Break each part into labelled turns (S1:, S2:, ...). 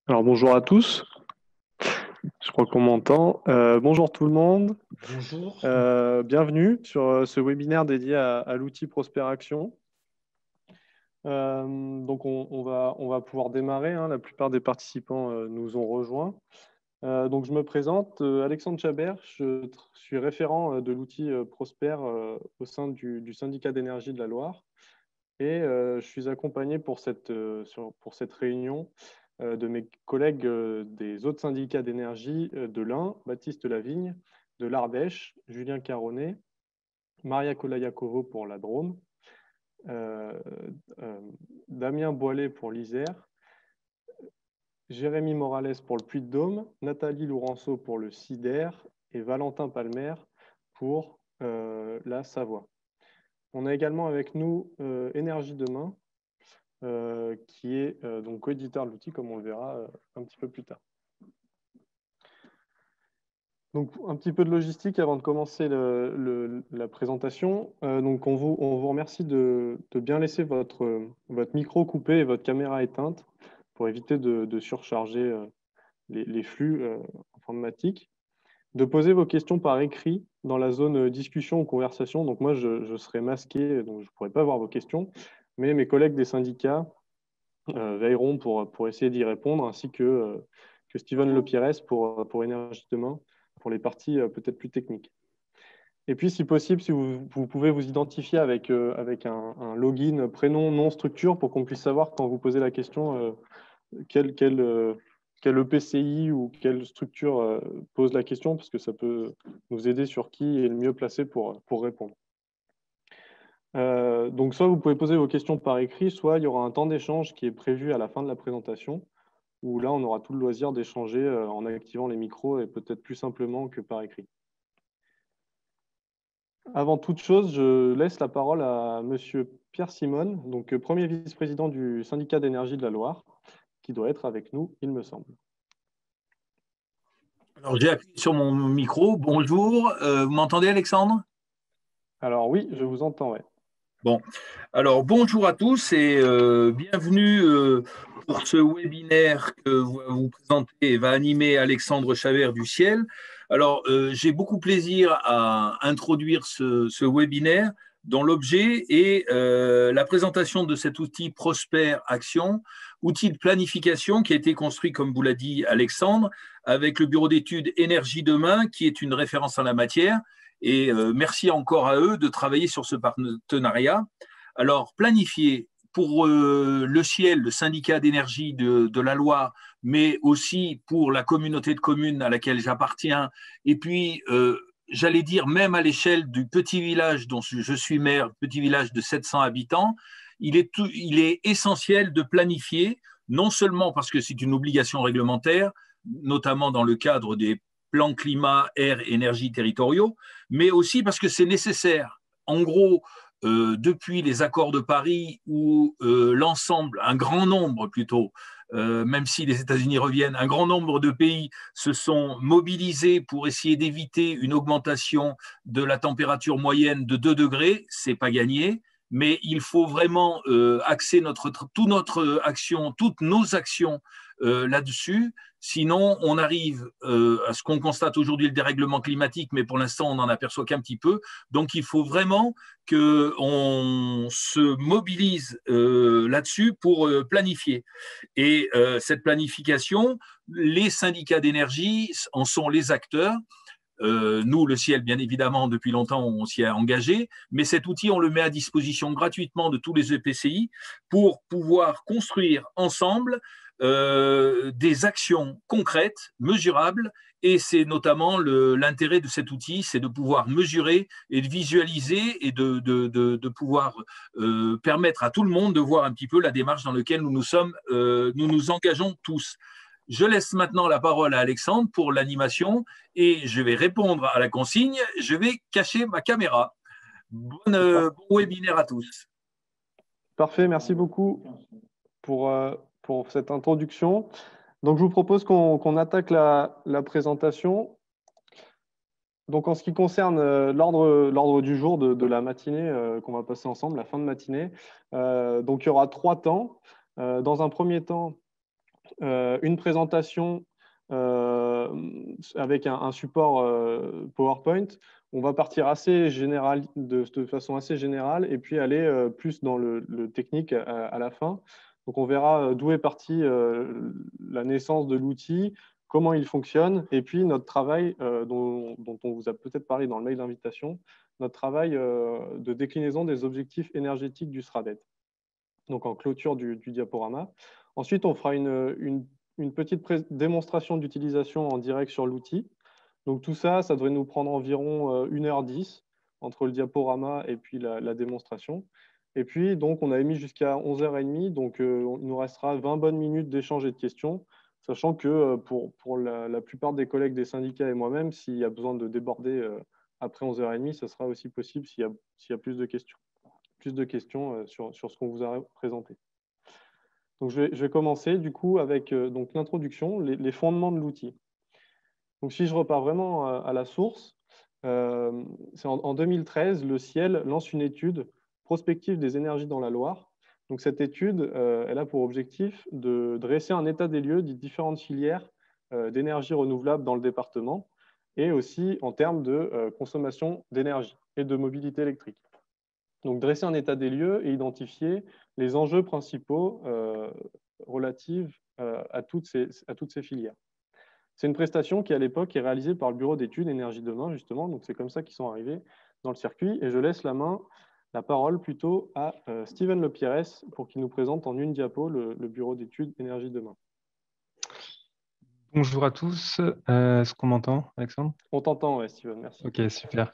S1: Alors bonjour à tous, je crois qu'on m'entend. Bonjour tout le monde.
S2: Bonjour.
S1: Bienvenue sur ce webinaire dédié à l'outil Prosper Action. Donc on va pouvoir démarrer, hein. La plupart des participants nous ont rejoints. Donc je me présente, Alexandre Chabert, je suis référent de l'outil Prosper au sein du syndicat d'énergie de la Loire. Et je suis accompagné pour cette réunion de mes collègues des autres syndicats d'énergie de l'Ain, Baptiste Lavigne, de l'Ardèche, Julien Caronnet, Maria Kolayakovo pour la Drôme, euh, euh, Damien Boilet pour l'Isère, Jérémy Morales pour le Puy-de-Dôme, Nathalie Lourenço pour le Sider et Valentin Palmer pour la Savoie. On a également avec nous Énergie Demain, qui est donc co-éditeur de l'outil, comme on le verra un petit peu plus tard. Donc, un petit peu de logistique avant de commencer la présentation. Donc, on vous remercie de bien laisser votre micro coupé et votre caméra éteinte pour éviter de surcharger les flux informatiques. De poser vos questions par écrit dans la zone discussion ou conversation. Donc, moi, je serai masqué, donc je ne pourrai pas voir vos questions, mais mes collègues des syndicats veilleront pour essayer d'y répondre, ainsi que Steven Lepires pour Énergie Demain, pour les parties peut-être plus techniques. Et puis, si possible, si vous pouvez vous identifier avec un login prénom, nom, structure, pour qu'on puisse savoir quand vous posez la question quel EPCI ou quelle structure pose la question, parce que ça peut nous aider sur qui est le mieux placé pour répondre. Donc, soit vous pouvez poser vos questions par écrit, soit il y aura un temps d'échange qui est prévu à la fin de la présentation, où là, on aura tout le loisir d'échanger en activant les micros et peut-être plus simplement que par écrit. Avant toute chose, je laisse la parole à Monsieur Pierre Simone, donc premier vice-président du syndicat d'énergie de la Loire, qui doit être avec nous, il me semble.
S2: Alors, j'ai appuyé sur mon micro. Bonjour. Vous m'entendez, Alexandre?
S1: Alors oui, je vous entends, ouais.
S2: Bon. Alors, bonjour à tous et bienvenue pour ce webinaire que va vous présenter et va animer Alexandre Chabert du Ciel. Alors, j'ai beaucoup plaisir à introduire ce webinaire dont l'objet est la présentation de cet outil Prosper Action, outil de planification qui a été construit, comme vous l'a dit Alexandre, avec le bureau d'études Énergie Demain, qui est une référence en la matière. Et merci encore à eux de travailler sur ce partenariat. Alors, planifier pour le Ciel, le syndicat d'énergie de la Loire, mais aussi pour la communauté de communes à laquelle j'appartiens, et puis, j'allais dire, même à l'échelle du petit village dont je suis maire, petit village de 700 habitants, il est essentiel de planifier, non seulement parce que c'est une obligation réglementaire, notamment dans le cadre des plans climat, air, énergie territoriaux, mais aussi parce que c'est nécessaire. En gros, depuis les accords de Paris où l'ensemble, un grand nombre plutôt, même si les États-Unis reviennent, un grand nombre de pays se sont mobilisés pour essayer d'éviter une augmentation de la température moyenne de 2 degrés, c'est pas gagné, mais il faut vraiment axer toutes nos actions là-dessus. Sinon, on arrive à ce qu'on constate aujourd'hui, le dérèglement climatique, mais pour l'instant, on n'en aperçoit qu'un petit peu. Donc, il faut vraiment qu'on se mobilise là-dessus pour planifier. Et cette planification, les syndicats d'énergie en sont les acteurs. Nous, le Ciel, bien évidemment, depuis longtemps, on s'y est engagé, mais cet outil, on le met à disposition gratuitement de tous les EPCI pour pouvoir construire ensemble des actions concrètes, mesurables, et c'est notamment l'intérêt de cet outil, c'est de pouvoir mesurer et de visualiser et de pouvoir permettre à tout le monde de voir un petit peu la démarche dans laquelle nous nous engageons tous. Je laisse maintenant la parole à Alexandre pour l'animation et je vais répondre à la consigne. Je vais cacher ma caméra. Bon webinaire à tous.
S1: Parfait, merci beaucoup pour cette introduction. Donc, je vous propose qu'on attaque la présentation. Donc, en ce qui concerne l'ordre du jour de la matinée qu'on va passer ensemble, la fin de matinée, donc il y aura 3 temps. Dans un premier temps, une présentation avec un support PowerPoint. On va partir assez général, de façon assez générale et puis aller plus dans le technique à la fin. Donc, on verra d'où est partie la naissance de l'outil, comment il fonctionne, et puis notre travail dont on vous a peut-être parlé dans le mail d'invitation, notre travail de déclinaison des objectifs énergétiques du SRADET, donc en clôture du diaporama. Ensuite, on fera une petite démonstration d'utilisation en direct sur l'outil. Donc tout ça, ça devrait nous prendre environ 1h10 entre le diaporama et puis la démonstration. Et puis, donc, on avait mis jusqu'à 11h30, donc il nous restera 20 bonnes minutes d'échange et de questions, sachant que pour la plupart des collègues des syndicats et moi-même, s'il y a besoin de déborder après 11h30, ce sera aussi possible s'il y a plus de questions sur ce qu'on vous a présenté. Donc, je vais commencer du coup avec donc l'introduction, les fondements de l'outil. Donc, si je repars vraiment à la source, c'est en 2013, le Ciel lance une étude prospective des énergies dans la Loire. Donc, cette étude, elle a pour objectif de dresser un état des lieux des différentes filières d'énergie renouvelable dans le département et aussi en termes de consommation d'énergie et de mobilité électrique. Donc, dresser un état des lieux et identifier les enjeux principaux relatifs à toutes ces filières. C'est une prestation qui, à l'époque, est réalisée par le Bureau d'études Énergie Demain, justement. Donc, c'est comme ça qu'ils sont arrivés dans le circuit. Et je laisse la parole plutôt à Steven Lepierres pour qu'il nous présente en une diapo le Bureau d'études Énergie Demain.
S3: Bonjour à tous. Est-ce qu'on m'entend, Alexandre?
S1: On t'entend, ouais, Steven, merci.
S3: Ok, super.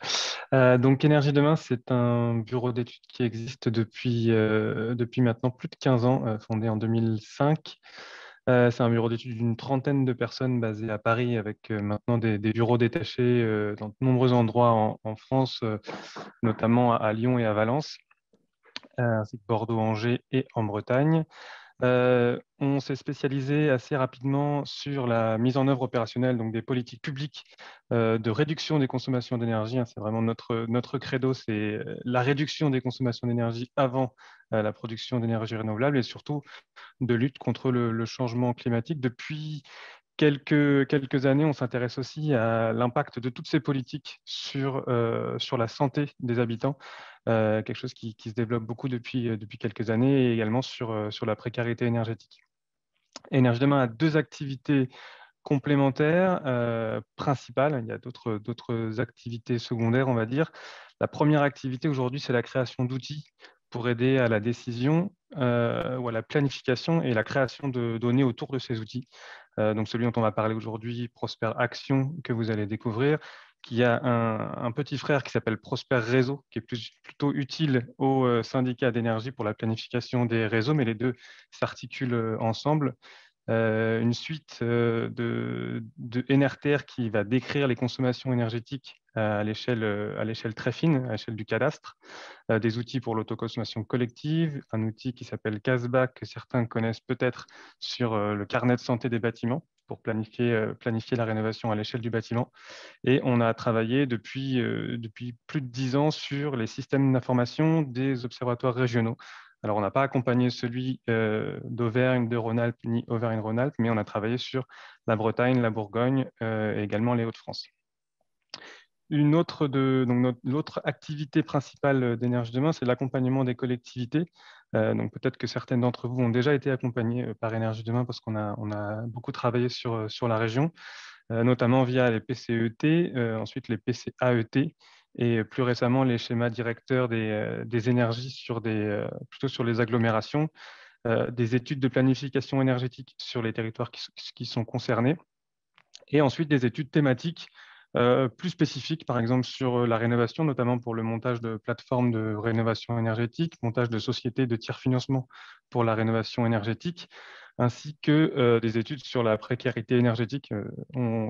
S3: Donc, Énergie Demain, c'est un bureau d'études qui existe depuis maintenant plus de 15 ans, fondé en 2005. C'est un bureau d'études d'une trentaine de personnes basées à Paris, avec maintenant des bureaux détachés dans de nombreux endroits en France, notamment à Lyon et à Valence, ainsi que Bordeaux, Angers et en Bretagne. On s'est spécialisé assez rapidement sur la mise en œuvre opérationnelle, donc des politiques publiques de réduction des consommations d'énergie. C'est vraiment notre credo, c'est la réduction des consommations d'énergie avant la production d'énergie renouvelable et surtout de lutte contre le changement climatique. Depuis quelques années, on s'intéresse aussi à l'impact de toutes ces politiques sur la santé des habitants, quelque chose qui se développe beaucoup depuis quelques années, et également sur la précarité énergétique. Énergie Demain a deux activités complémentaires principales. Il y a d'autres activités secondaires, on va dire. La première activité aujourd'hui, c'est la création d'outils pour aider à la décision ou à la planification et la création de données autour de ces outils. Donc celui dont on va parler aujourd'hui, Prosper Action, que vous allez découvrir, qui a un petit frère qui s'appelle Prosper Réseau, qui est plutôt utile aux syndicats d'énergie pour la planification des réseaux, mais les deux s'articulent ensemble. Une suite de NRTR qui va décrire les consommations énergétiques à l'échelle très fine, à l'échelle du cadastre, des outils pour l'autoconsommation collective, un outil qui s'appelle Casbah, que certains connaissent peut-être sur le carnet de santé des bâtiments, pour planifier la rénovation à l'échelle du bâtiment. Et on a travaillé depuis plus de 10 ans sur les systèmes d'information des observatoires régionaux. Alors, on n'a pas accompagné celui d'Auvergne, de Rhône-Alpes, ni Auvergne-Rhône-Alpes, mais on a travaillé sur la Bretagne, la Bourgogne et également les Hauts-de-France. L'autre activité principale d'Énergie Demain, c'est l'accompagnement des collectivités. Donc peut-être que certaines d'entre vous ont déjà été accompagnées par Énergie Demain parce qu'on a beaucoup travaillé sur la région, notamment via les PCET, ensuite les PCAET et plus récemment les schémas directeurs des énergies plutôt sur les agglomérations, des études de planification énergétique sur les territoires qui sont concernés et ensuite des études thématiques plus spécifiques, par exemple sur la rénovation, notamment pour le montage de plateformes de rénovation énergétique, montage de sociétés de tiers-financement pour la rénovation énergétique, ainsi que des études sur la précarité énergétique.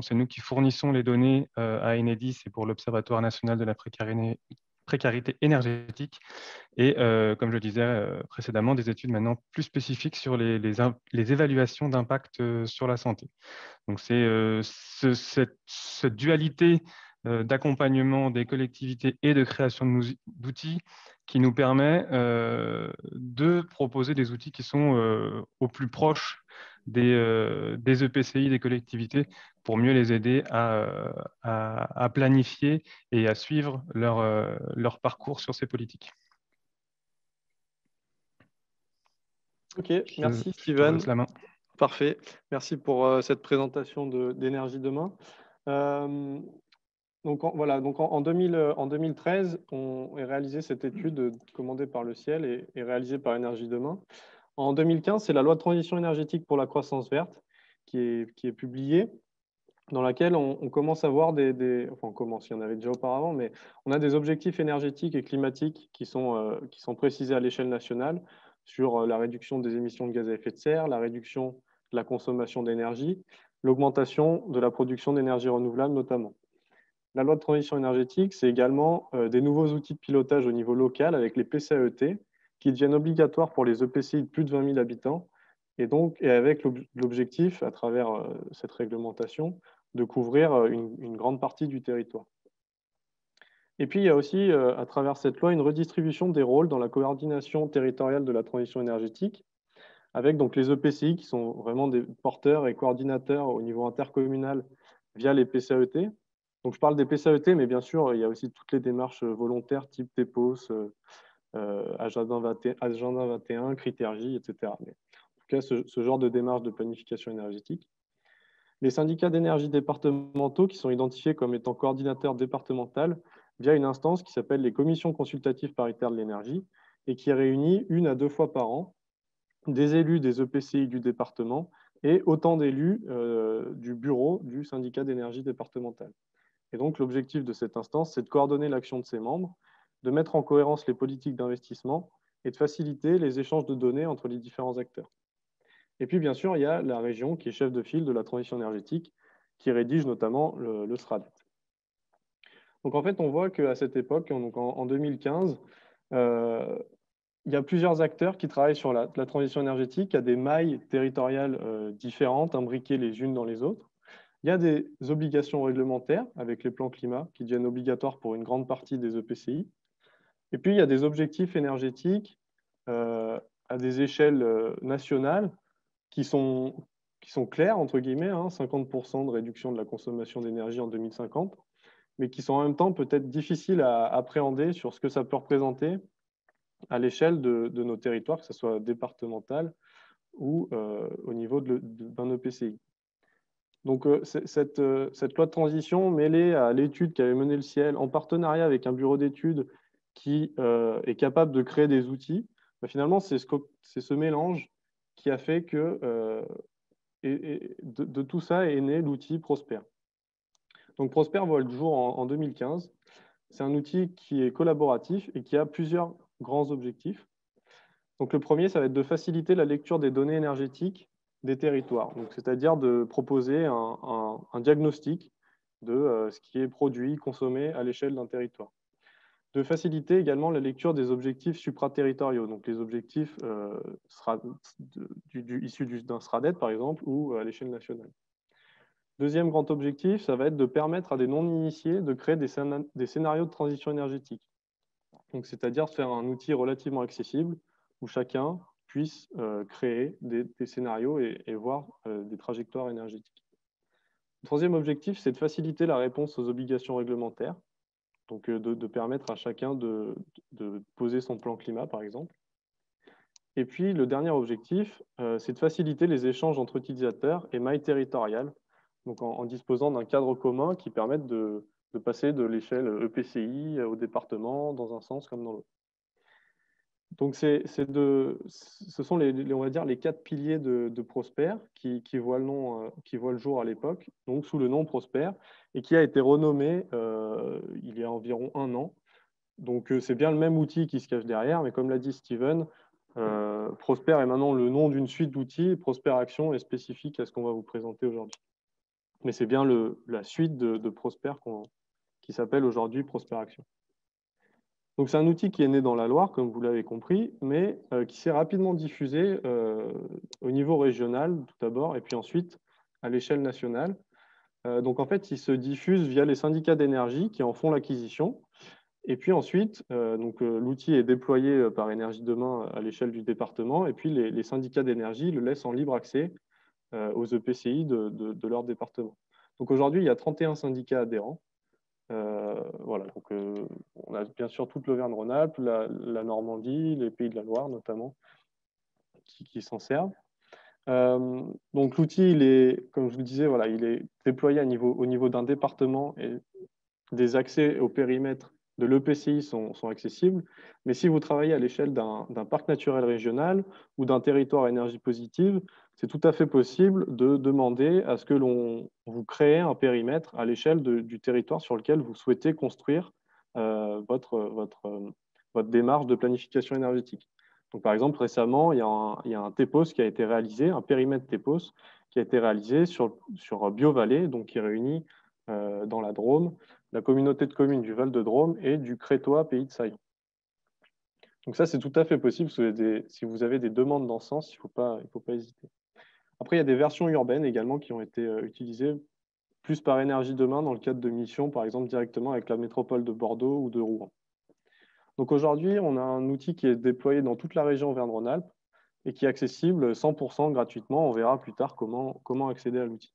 S3: C'est nous qui fournissons les données à Enedis et pour l'Observatoire national de la précarité énergétique. Et comme je le disais précédemment, des études maintenant plus spécifiques sur les évaluations d'impact sur la santé. Donc c'est cette dualité d'accompagnement des collectivités et de création d'outils qui nous permet de proposer des outils qui sont au plus proche des EPCI, des collectivités, pour mieux les aider à planifier et à suivre leur parcours sur ces politiques.
S1: Ok, merci
S3: Je te
S1: Steven.
S3: laisse la main.
S1: Parfait. Merci pour cette présentation d'énergie demain. Donc, en 2013, on a réalisé cette étude commandée par le Ciel et réalisée par Énergie Demain. En 2015, c'est la loi de transition énergétique pour la croissance verte qui est publiée, dans laquelle on commence à voir enfin, on commence, il y en avait déjà auparavant, mais on a des objectifs énergétiques et climatiques qui sont précisés à l'échelle nationale sur la réduction des émissions de gaz à effet de serre, la réduction de la consommation d'énergie, l'augmentation de la production d'énergie renouvelable notamment. La loi de transition énergétique, c'est également des nouveaux outils de pilotage au niveau local avec les PCAET qui deviennent obligatoires pour les EPCI de plus de 20 000 habitants et avec l'objectif, à travers cette réglementation, de couvrir une grande partie du territoire. Et puis, il y a aussi, à travers cette loi, une redistribution des rôles dans la coordination territoriale de la transition énergétique, avec donc les EPCI qui sont vraiment des porteurs et coordinateurs au niveau intercommunal via les PCAET. Donc, je parle des PCAET, mais bien sûr, il y a aussi toutes les démarches volontaires type TEPOS, Agenda 21, Critérgie, etc. Mais en tout cas, ce genre de démarche de planification énergétique. Les syndicats d'énergie départementaux qui sont identifiés comme étant coordinateurs départementaux via une instance qui s'appelle les commissions consultatives paritaires de l'énergie et qui réunit 1 à 2 fois par an des élus des EPCI du département et autant d'élus du bureau du syndicat d'énergie départemental. Et donc, l'objectif de cette instance, c'est de coordonner l'action de ses membres, de mettre en cohérence les politiques d'investissement et de faciliter les échanges de données entre les différents acteurs. Et puis, bien sûr, il y a la région qui est chef de file de la transition énergétique, qui rédige notamment le SRADET. Donc, en fait, on voit qu'à cette époque, donc en 2015, il y a plusieurs acteurs qui travaillent sur la transition énergétique, il y a des mailles territoriales différentes, imbriquées les unes dans les autres. Il y a des obligations réglementaires avec les plans climat qui deviennent obligatoires pour une grande partie des EPCI. Et puis, il y a des objectifs énergétiques à des échelles nationales qui sont clairs, entre guillemets, 50% de réduction de la consommation d'énergie en 2050, mais qui sont en même temps peut-être difficiles à appréhender sur ce que ça peut représenter à l'échelle de nos territoires, que ce soit départemental ou au niveau d'un EPCI. Donc, cette loi de transition mêlée à l'étude qu'avait menée le Ciel en partenariat avec un bureau d'études qui est capable de créer des outils, finalement, c'est ce mélange qui a fait que de tout ça est né l'outil Prosper. Donc, Prosper voit le jour en 2015. C'est un outil qui est collaboratif et qui a plusieurs grands objectifs. Donc, le premier, ça va être de faciliter la lecture des données énergétiques des territoires. C'est-à-dire de proposer un diagnostic de ce qui est produit, consommé à l'échelle d'un territoire. De faciliter également la lecture des objectifs supraterritoriaux, donc les objectifs issus d'un SRADET, par exemple, ou à l'échelle nationale. Deuxième grand objectif, ça va être de permettre à des non-initiés de créer des scénarios de transition énergétique. C'est-à-dire de faire un outil relativement accessible où chacun puisse créer des scénarios et voir des trajectoires énergétiques. Le troisième objectif, c'est de faciliter la réponse aux obligations réglementaires, donc de permettre à chacun de poser son plan climat, par exemple. Et puis, le dernier objectif, c'est de faciliter les échanges entre utilisateurs et mailles territoriales, donc en disposant d'un cadre commun qui permette de passer de l'échelle EPCI au département dans un sens comme dans l'autre. Donc, ce sont on va dire, les 4 piliers de Prosper qui voient le jour à l'époque, donc sous le nom Prosper, et qui a été renommé il y a environ 1 an. Donc, c'est bien le même outil qui se cache derrière, mais comme l'a dit Steven, Prosper est maintenant le nom d'une suite d'outils. Prosper Action est spécifique à ce qu'on va vous présenter aujourd'hui. Mais c'est bien la suite de Prosper qui s'appelle aujourd'hui Prosper Action. Donc, c'est un outil qui est né dans la Loire, comme vous l'avez compris, mais qui s'est rapidement diffusé au niveau régional, tout d'abord, et puis ensuite à l'échelle nationale. Donc, en fait, il se diffuse via les syndicats d'énergie qui en font l'acquisition. Et puis ensuite, l'outil est déployé par Énergie Demain à l'échelle du département, et puis les syndicats d'énergie le laissent en libre accès aux EPCI de leur département. Donc aujourd'hui, il y a 31 syndicats adhérents. Voilà, donc on a bien sûr toute l'Auvergne-Rhône-Alpes, la Normandie, les Pays de la Loire notamment, qui s'en servent. Donc l'outil, il est, comme je vous le disais, voilà, il est déployé au niveau d'un département et des accès au périmètre de l'EPCI sont accessibles. Mais si vous travaillez à l'échelle d'un parc naturel régional ou d'un territoire à énergie positive, c'est tout à fait possible de demander à ce que l'on vous crée un périmètre à l'échelle du territoire sur lequel vous souhaitez construire votre démarche de planification énergétique. Donc, par exemple, récemment, il y a un TEPOS qui a été réalisé, un périmètre TEPOS qui a été réalisé sur BioVallée, donc qui réunit dans la Drôme la communauté de communes du Val-de-Drôme et du Crétois Pays de Saillant. Donc ça, c'est tout à fait possible. Si vous avez des demandes dans ce sens, il ne faut pas hésiter. Après, il y a des versions urbaines également qui ont été utilisées plus par Énergie Demain dans le cadre de missions, par exemple directement avec la métropole de Bordeaux ou de Rouen. Donc aujourd'hui, on a un outil qui est déployé dans toute la région Auvergne-Rhône-Alpes et qui est accessible 100% gratuitement. On verra plus tard comment accéder à l'outil.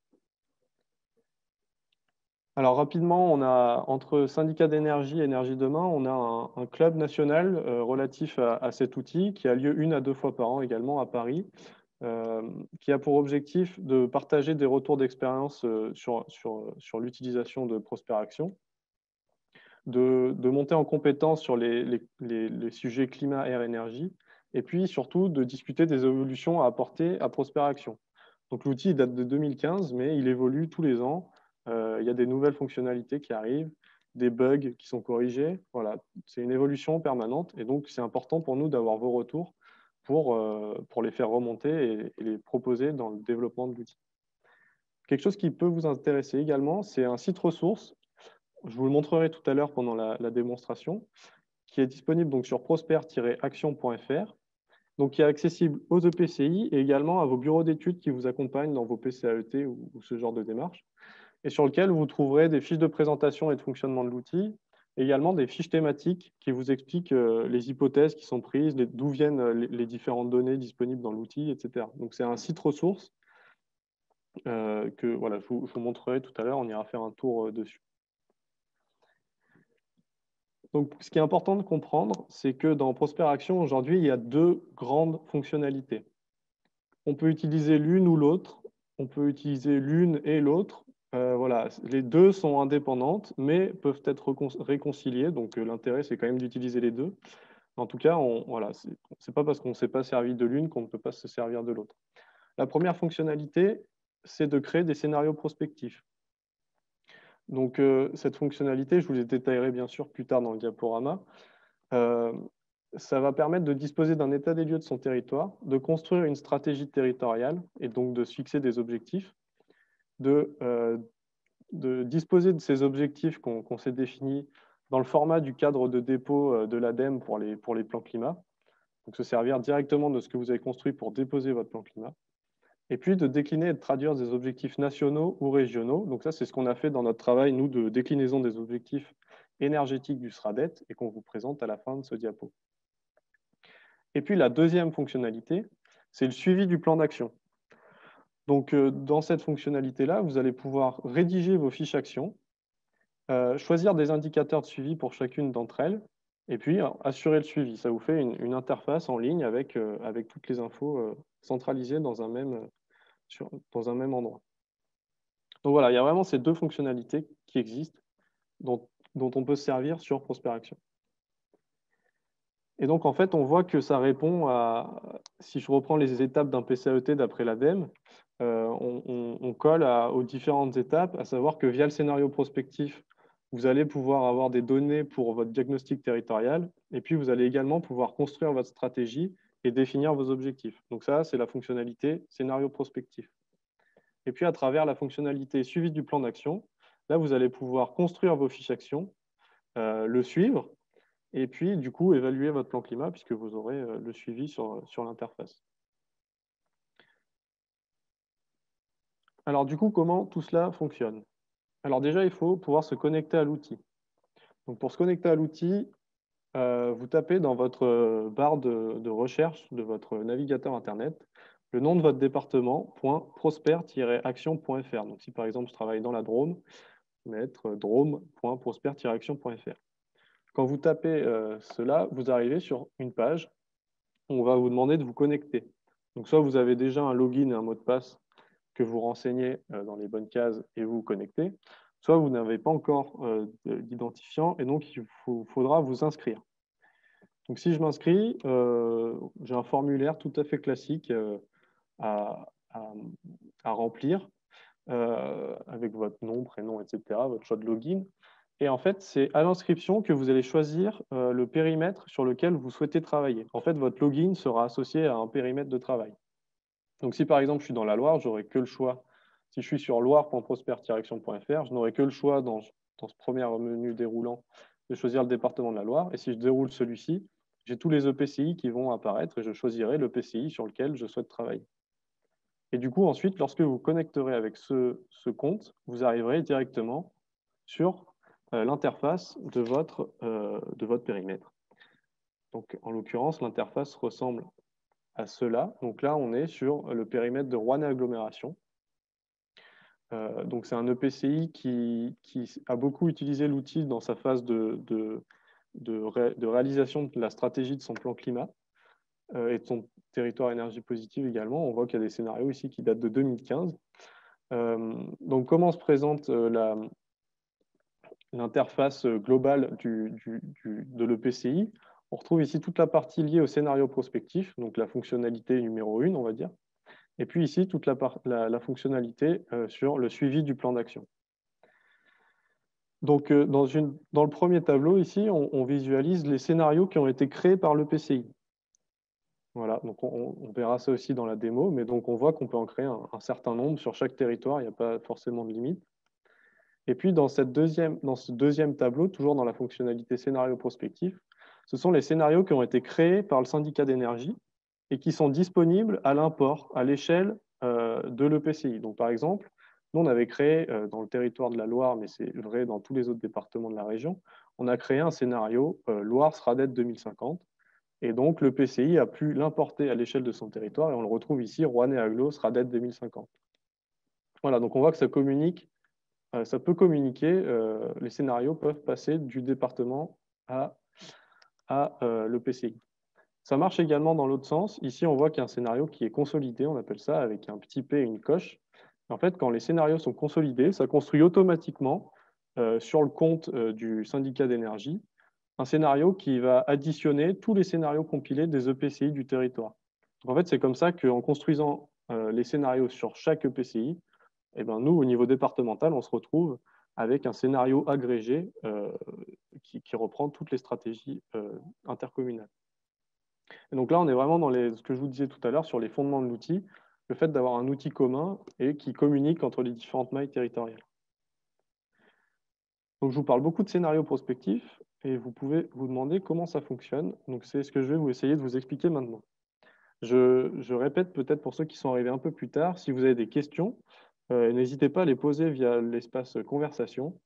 S1: Alors rapidement, on a entre syndicats d'énergie et Énergie Demain, on a un club national relatif à cet outil qui a lieu 1 à 2 fois par an également à Paris, qui a pour objectif de partager des retours d'expérience sur l'utilisation de Prosper Action, de monter en compétence sur les sujets climat, air, énergie, et puis surtout de discuter des évolutions à apporter à Prosper Action. Donc l'outil date de 2015, mais il évolue tous les ans. Il y a des nouvelles fonctionnalités qui arrivent, des bugs qui sont corrigés. Voilà, c'est une évolution permanente, et donc c'est important pour nous d'avoir vos retours pour les faire remonter et les proposer dans le développement de l'outil. Quelque chose qui peut vous intéresser également, c'est un site ressources. Je vous le montrerai tout à l'heure pendant la démonstration, qui est disponible donc sur prosper-action.fr, donc qui est accessible aux EPCI et également à vos bureaux d'études qui vous accompagnent dans vos PCAET ou ce genre de démarche, et sur lequel vous trouverez des fiches de présentation et de fonctionnement de l'outil, également des fiches thématiques qui vous expliquent les hypothèses qui sont prises, d'où viennent les différentes données disponibles dans l'outil, etc. Donc c'est un site ressources que voilà, je vous montrerai tout à l'heure, on ira faire un tour dessus. Donc, ce qui est important de comprendre, c'est que dans Prosper Action, aujourd'hui, il y a deux grandes fonctionnalités. On peut utiliser l'une ou l'autre, on peut utiliser l'une et l'autre. Voilà, les deux sont indépendantes, mais peuvent être réconciliées. Donc, l'intérêt, c'est quand même d'utiliser les deux. En tout cas, voilà, c'est pas parce qu'on ne s'est pas servi de l'une qu'on ne peut pas se servir de l'autre. La première fonctionnalité, c'est de créer des scénarios prospectifs. Donc, cette fonctionnalité, je vous les détaillerai bien sûr plus tard dans le diaporama. Ça va permettre de disposer d'un état des lieux de son territoire, de construire une stratégie territoriale et donc de se fixer des objectifs, de disposer de ces objectifs qu'on s'est définis dans le format du cadre de dépôt de l'ADEME pour les plans climat. Donc, se servir directement de ce que vous avez construit pour déposer votre plan climat. Et puis de décliner et de traduire des objectifs nationaux ou régionaux. Donc ça, c'est ce qu'on a fait dans notre travail, nous, de déclinaison des objectifs énergétiques du SRADET et qu'on vous présente à la fin de ce diapo. Et puis la deuxième fonctionnalité, c'est le suivi du plan d'action. Donc dans cette fonctionnalité-là, vous allez pouvoir rédiger vos fiches actions, choisir des indicateurs de suivi pour chacune d'entre elles, et puis assurer le suivi. Ça vous fait une interface en ligne avec toutes les infos centralisées dans un même endroit. Donc voilà, il y a vraiment ces deux fonctionnalités qui existent, dont on peut se servir sur Prosper Action. Et donc en fait, on voit que ça répond à, si je reprends les étapes d'un PCAET d'après l'ADEME, on colle aux différentes étapes, à savoir que via le scénario prospectif, vous allez pouvoir avoir des données pour votre diagnostic territorial, et puis vous allez également pouvoir construire votre stratégie et définir vos objectifs. Donc ça, c'est la fonctionnalité scénario prospectif. Et puis, à travers la fonctionnalité suivi du plan d'action, là, vous allez pouvoir construire vos fiches actions, le suivre, et puis, du coup, évaluer votre plan climat, puisque vous aurez le suivi sur l'interface. Alors, du coup, comment tout cela fonctionne? Alors déjà, il faut pouvoir se connecter à l'outil. Donc, pour se connecter à l'outil, vous tapez dans votre barre de recherche de votre navigateur Internet le nom de votre département, .prosper-action.fr. Donc si par exemple je travaille dans la Drôme, mettre drôme.prosper-action.fr. Quand vous tapez cela, vous arrivez sur une page où on va vous demander de vous connecter. Donc soit vous avez déjà un login et un mot de passe que vous renseignez dans les bonnes cases et vous vous connectez, soit vous n'avez pas encore d'identifiant et donc il faudra vous inscrire. Donc si je m'inscris, j'ai un formulaire tout à fait classique à remplir avec votre nom, prénom, etc., votre choix de login. Et en fait, c'est à l'inscription que vous allez choisir le périmètre sur lequel vous souhaitez travailler. En fait, votre login sera associé à un périmètre de travail. Donc si par exemple je suis dans la Loire, j'aurai que le choix. Si je suis sur loire.prosper-action.fr, je n'aurai que le choix dans ce premier menu déroulant de choisir le département de la Loire. Et si je déroule celui-ci, j'ai tous les EPCI qui vont apparaître et je choisirai l'EPCI sur lequel je souhaite travailler. Et du coup, ensuite, lorsque vous connecterez avec ce compte, vous arriverez directement sur l'interface de votre périmètre. Donc, en l'occurrence, l'interface ressemble à cela. Donc là, on est sur le périmètre de Roanne Agglomération. Donc, c'est un EPCI qui a beaucoup utilisé l'outil dans sa phase de réalisation de la stratégie de son plan climat et de son territoire énergie positive également. On voit qu'il y a des scénarios ici qui datent de 2015. Donc, comment se présente l'interface globale de l'EPCI? On retrouve ici toute la partie liée au scénario prospectif, donc la fonctionnalité numéro 1, on va dire. Et puis ici, toute la fonctionnalité sur le suivi du plan d'action. Donc, dans le premier tableau, ici, on visualise les scénarios qui ont été créés par l'EPCI. Voilà, donc on verra ça aussi dans la démo, mais donc on voit qu'on peut en créer un certain nombre sur chaque territoire, il n'y a pas forcément de limite. Et puis dans ce deuxième tableau, toujours dans la fonctionnalité scénario prospectif, ce sont les scénarios qui ont été créés par le syndicat d'énergie et qui sont disponibles à l'import, à l'échelle de l'EPCI. Donc par exemple, nous on avait créé dans le territoire de la Loire, mais c'est vrai dans tous les autres départements de la région, on a créé un scénario Loire-SRADET 2050. Et donc, le PCI a pu l'importer à l'échelle de son territoire et on le retrouve ici, Roanne et Aglo, SRADET 2050. Voilà, donc on voit que ça communique, ça peut communiquer, les scénarios peuvent passer du département à le PCI. Ça marche également dans l'autre sens. Ici, on voit qu'il y a un scénario qui est consolidé, on appelle ça avec un petit P et une coche. En fait, quand les scénarios sont consolidés, ça construit automatiquement sur le compte du syndicat d'énergie un scénario qui va additionner tous les scénarios compilés des EPCI du territoire. Donc, en fait, c'est comme ça qu'en construisant les scénarios sur chaque EPCI, eh ben, nous, au niveau départemental, on se retrouve avec un scénario agrégé qui reprend toutes les stratégies intercommunales. Et donc là, on est vraiment dans ce que je vous disais tout à l'heure sur les fondements de l'outil, le fait d'avoir un outil commun et qui communique entre les différentes mailles territoriales. Donc, je vous parle beaucoup de scénarios prospectifs et vous pouvez vous demander comment ça fonctionne. Donc, c'est ce que je vais vous essayer de vous expliquer maintenant. Je répète peut-être pour ceux qui sont arrivés un peu plus tard, si vous avez des questions, n'hésitez pas à les poser via l'espace conversation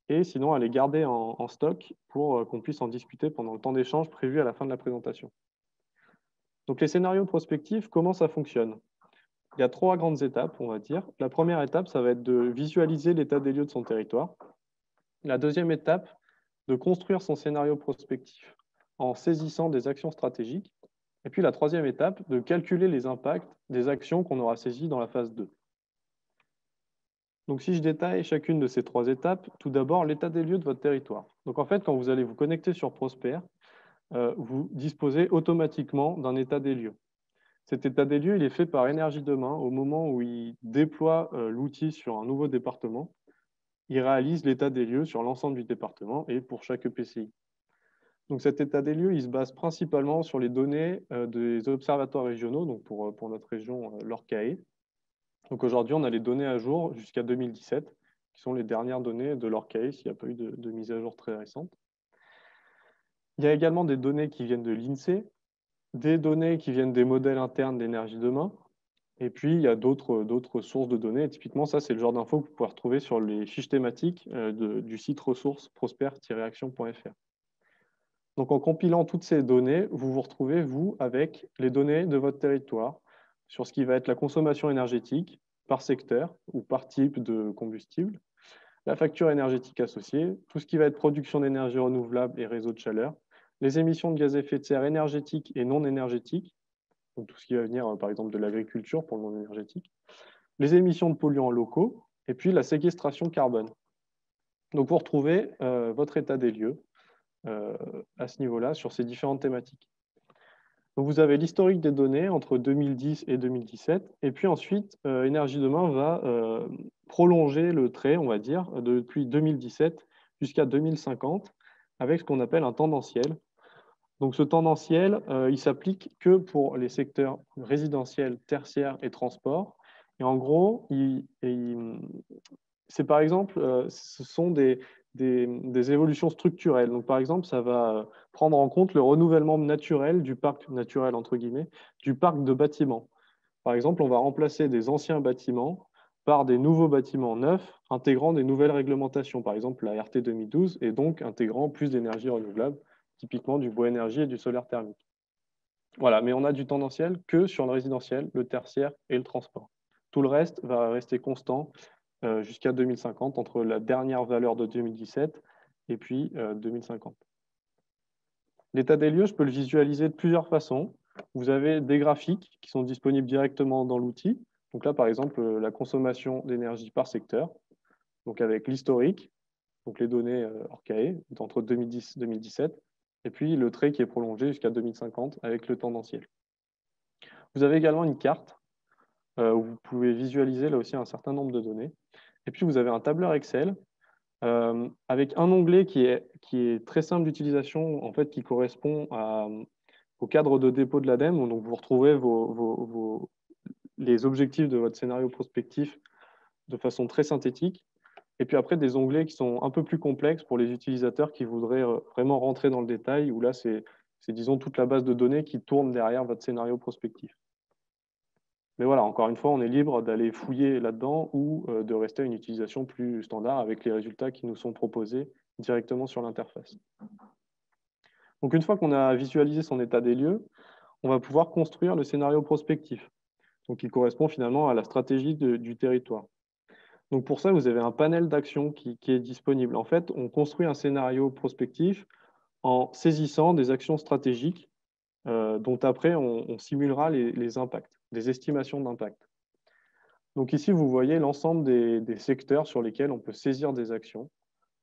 S1: et sinon à les garder en stock pour qu'on puisse en discuter pendant le temps d'échange prévu à la fin de la présentation. Donc, les scénarios prospectifs, comment ça fonctionne? Il y a 3 grandes étapes, on va dire. La première étape, ça va être de visualiser l'état des lieux de son territoire. La deuxième étape, de construire son scénario prospectif en saisissant des actions stratégiques. Et puis la troisième étape, de calculer les impacts des actions qu'on aura saisies dans la phase 2. Donc si je détaille chacune de ces 3 étapes, tout d'abord l'état des lieux de votre territoire. Donc en fait, quand vous allez vous connecter sur Prosper, vous disposez automatiquement d'un état des lieux. Cet état des lieux, il est fait par Énergie Demain au moment où il déploie l'outil sur un nouveau département. Il réalise l'état des lieux sur l'ensemble du département et pour chaque EPCI. Donc cet état des lieux, il se base principalement sur les données des observatoires régionaux, donc pour notre région l'ORCAE. Donc aujourd'hui, on a les données à jour jusqu'à 2017, qui sont les dernières données de l'ORCAE, s'il n'y a pas eu de mise à jour très récente. Il y a également des données qui viennent de l'INSEE, des données qui viennent des modèles internes d'Énergie Demain, et puis il y a d'autres sources de données. Et typiquement, ça, c'est le genre d'infos que vous pouvez retrouver sur les fiches thématiques du site ressources prosper-action.fr. Donc, en compilant toutes ces données, vous vous retrouvez, vous, avec les données de votre territoire, sur ce qui va être la consommation énergétique par secteur ou par type de combustible, la facture énergétique associée, tout ce qui va être production d'énergie renouvelable et réseau de chaleur, les émissions de gaz à effet de serre énergétiques et non énergétiques, donc tout ce qui va venir par exemple de l'agriculture pour le non énergétique, les émissions de polluants locaux, et puis la séquestration carbone. Donc vous retrouvez votre état des lieux à ce niveau-là sur ces différentes thématiques. Donc vous avez l'historique des données entre 2010 et 2017, et puis ensuite, Énergie Demain va prolonger le trait, on va dire, depuis 2017 jusqu'à 2050, avec ce qu'on appelle un tendanciel. Donc ce tendanciel, il s'applique que pour les secteurs résidentiels, tertiaires et transports. Et en gros, c'est par exemple, ce sont des évolutions structurelles. Donc par exemple, ça va prendre en compte le renouvellement naturel du parc naturel, entre guillemets, du parc de bâtiments. Par exemple, on va remplacer des anciens bâtiments par des nouveaux bâtiments neufs intégrant des nouvelles réglementations, par exemple la RT 2012, et donc intégrant plus d'énergie renouvelable, typiquement du bois énergie et du solaire thermique. Voilà, mais on a du tendanciel que sur le résidentiel, le tertiaire et le transport. Tout le reste va rester constant jusqu'à 2050, entre la dernière valeur de 2017 et puis 2050. L'état des lieux, je peux le visualiser de plusieurs façons. Vous avez des graphiques qui sont disponibles directement dans l'outil. Donc là, par exemple, la consommation d'énergie par secteur, donc avec l'historique, donc les données hors cahier, entre 2010 et 2017, et puis le trait qui est prolongé jusqu'à 2050 avec le tendanciel. Vous avez également une carte où vous pouvez visualiser là aussi un certain nombre de données. Et puis vous avez un tableur Excel avec un onglet qui est très simple d'utilisation, en fait, qui correspond au cadre de dépôt de l'ADEME. Donc vous retrouvez les objectifs de votre scénario prospectif de façon très synthétique. Et puis après, des onglets qui sont un peu plus complexes pour les utilisateurs qui voudraient vraiment rentrer dans le détail, où là, c'est disons, toute la base de données qui tourne derrière votre scénario prospectif. Mais voilà, encore une fois, on est libre d'aller fouiller là-dedans ou de rester à une utilisation plus standard avec les résultats qui nous sont proposés directement sur l'interface. Donc une fois qu'on a visualisé son état des lieux, on va pouvoir construire le scénario prospectif, donc qui correspond finalement à la stratégie du territoire. Donc pour ça, vous avez un panel d'actions qui est disponible. En fait, on construit un scénario prospectif en saisissant des actions stratégiques dont après on simulera les impacts, des estimations d'impact. Donc ici, vous voyez l'ensemble des secteurs sur lesquels on peut saisir des actions.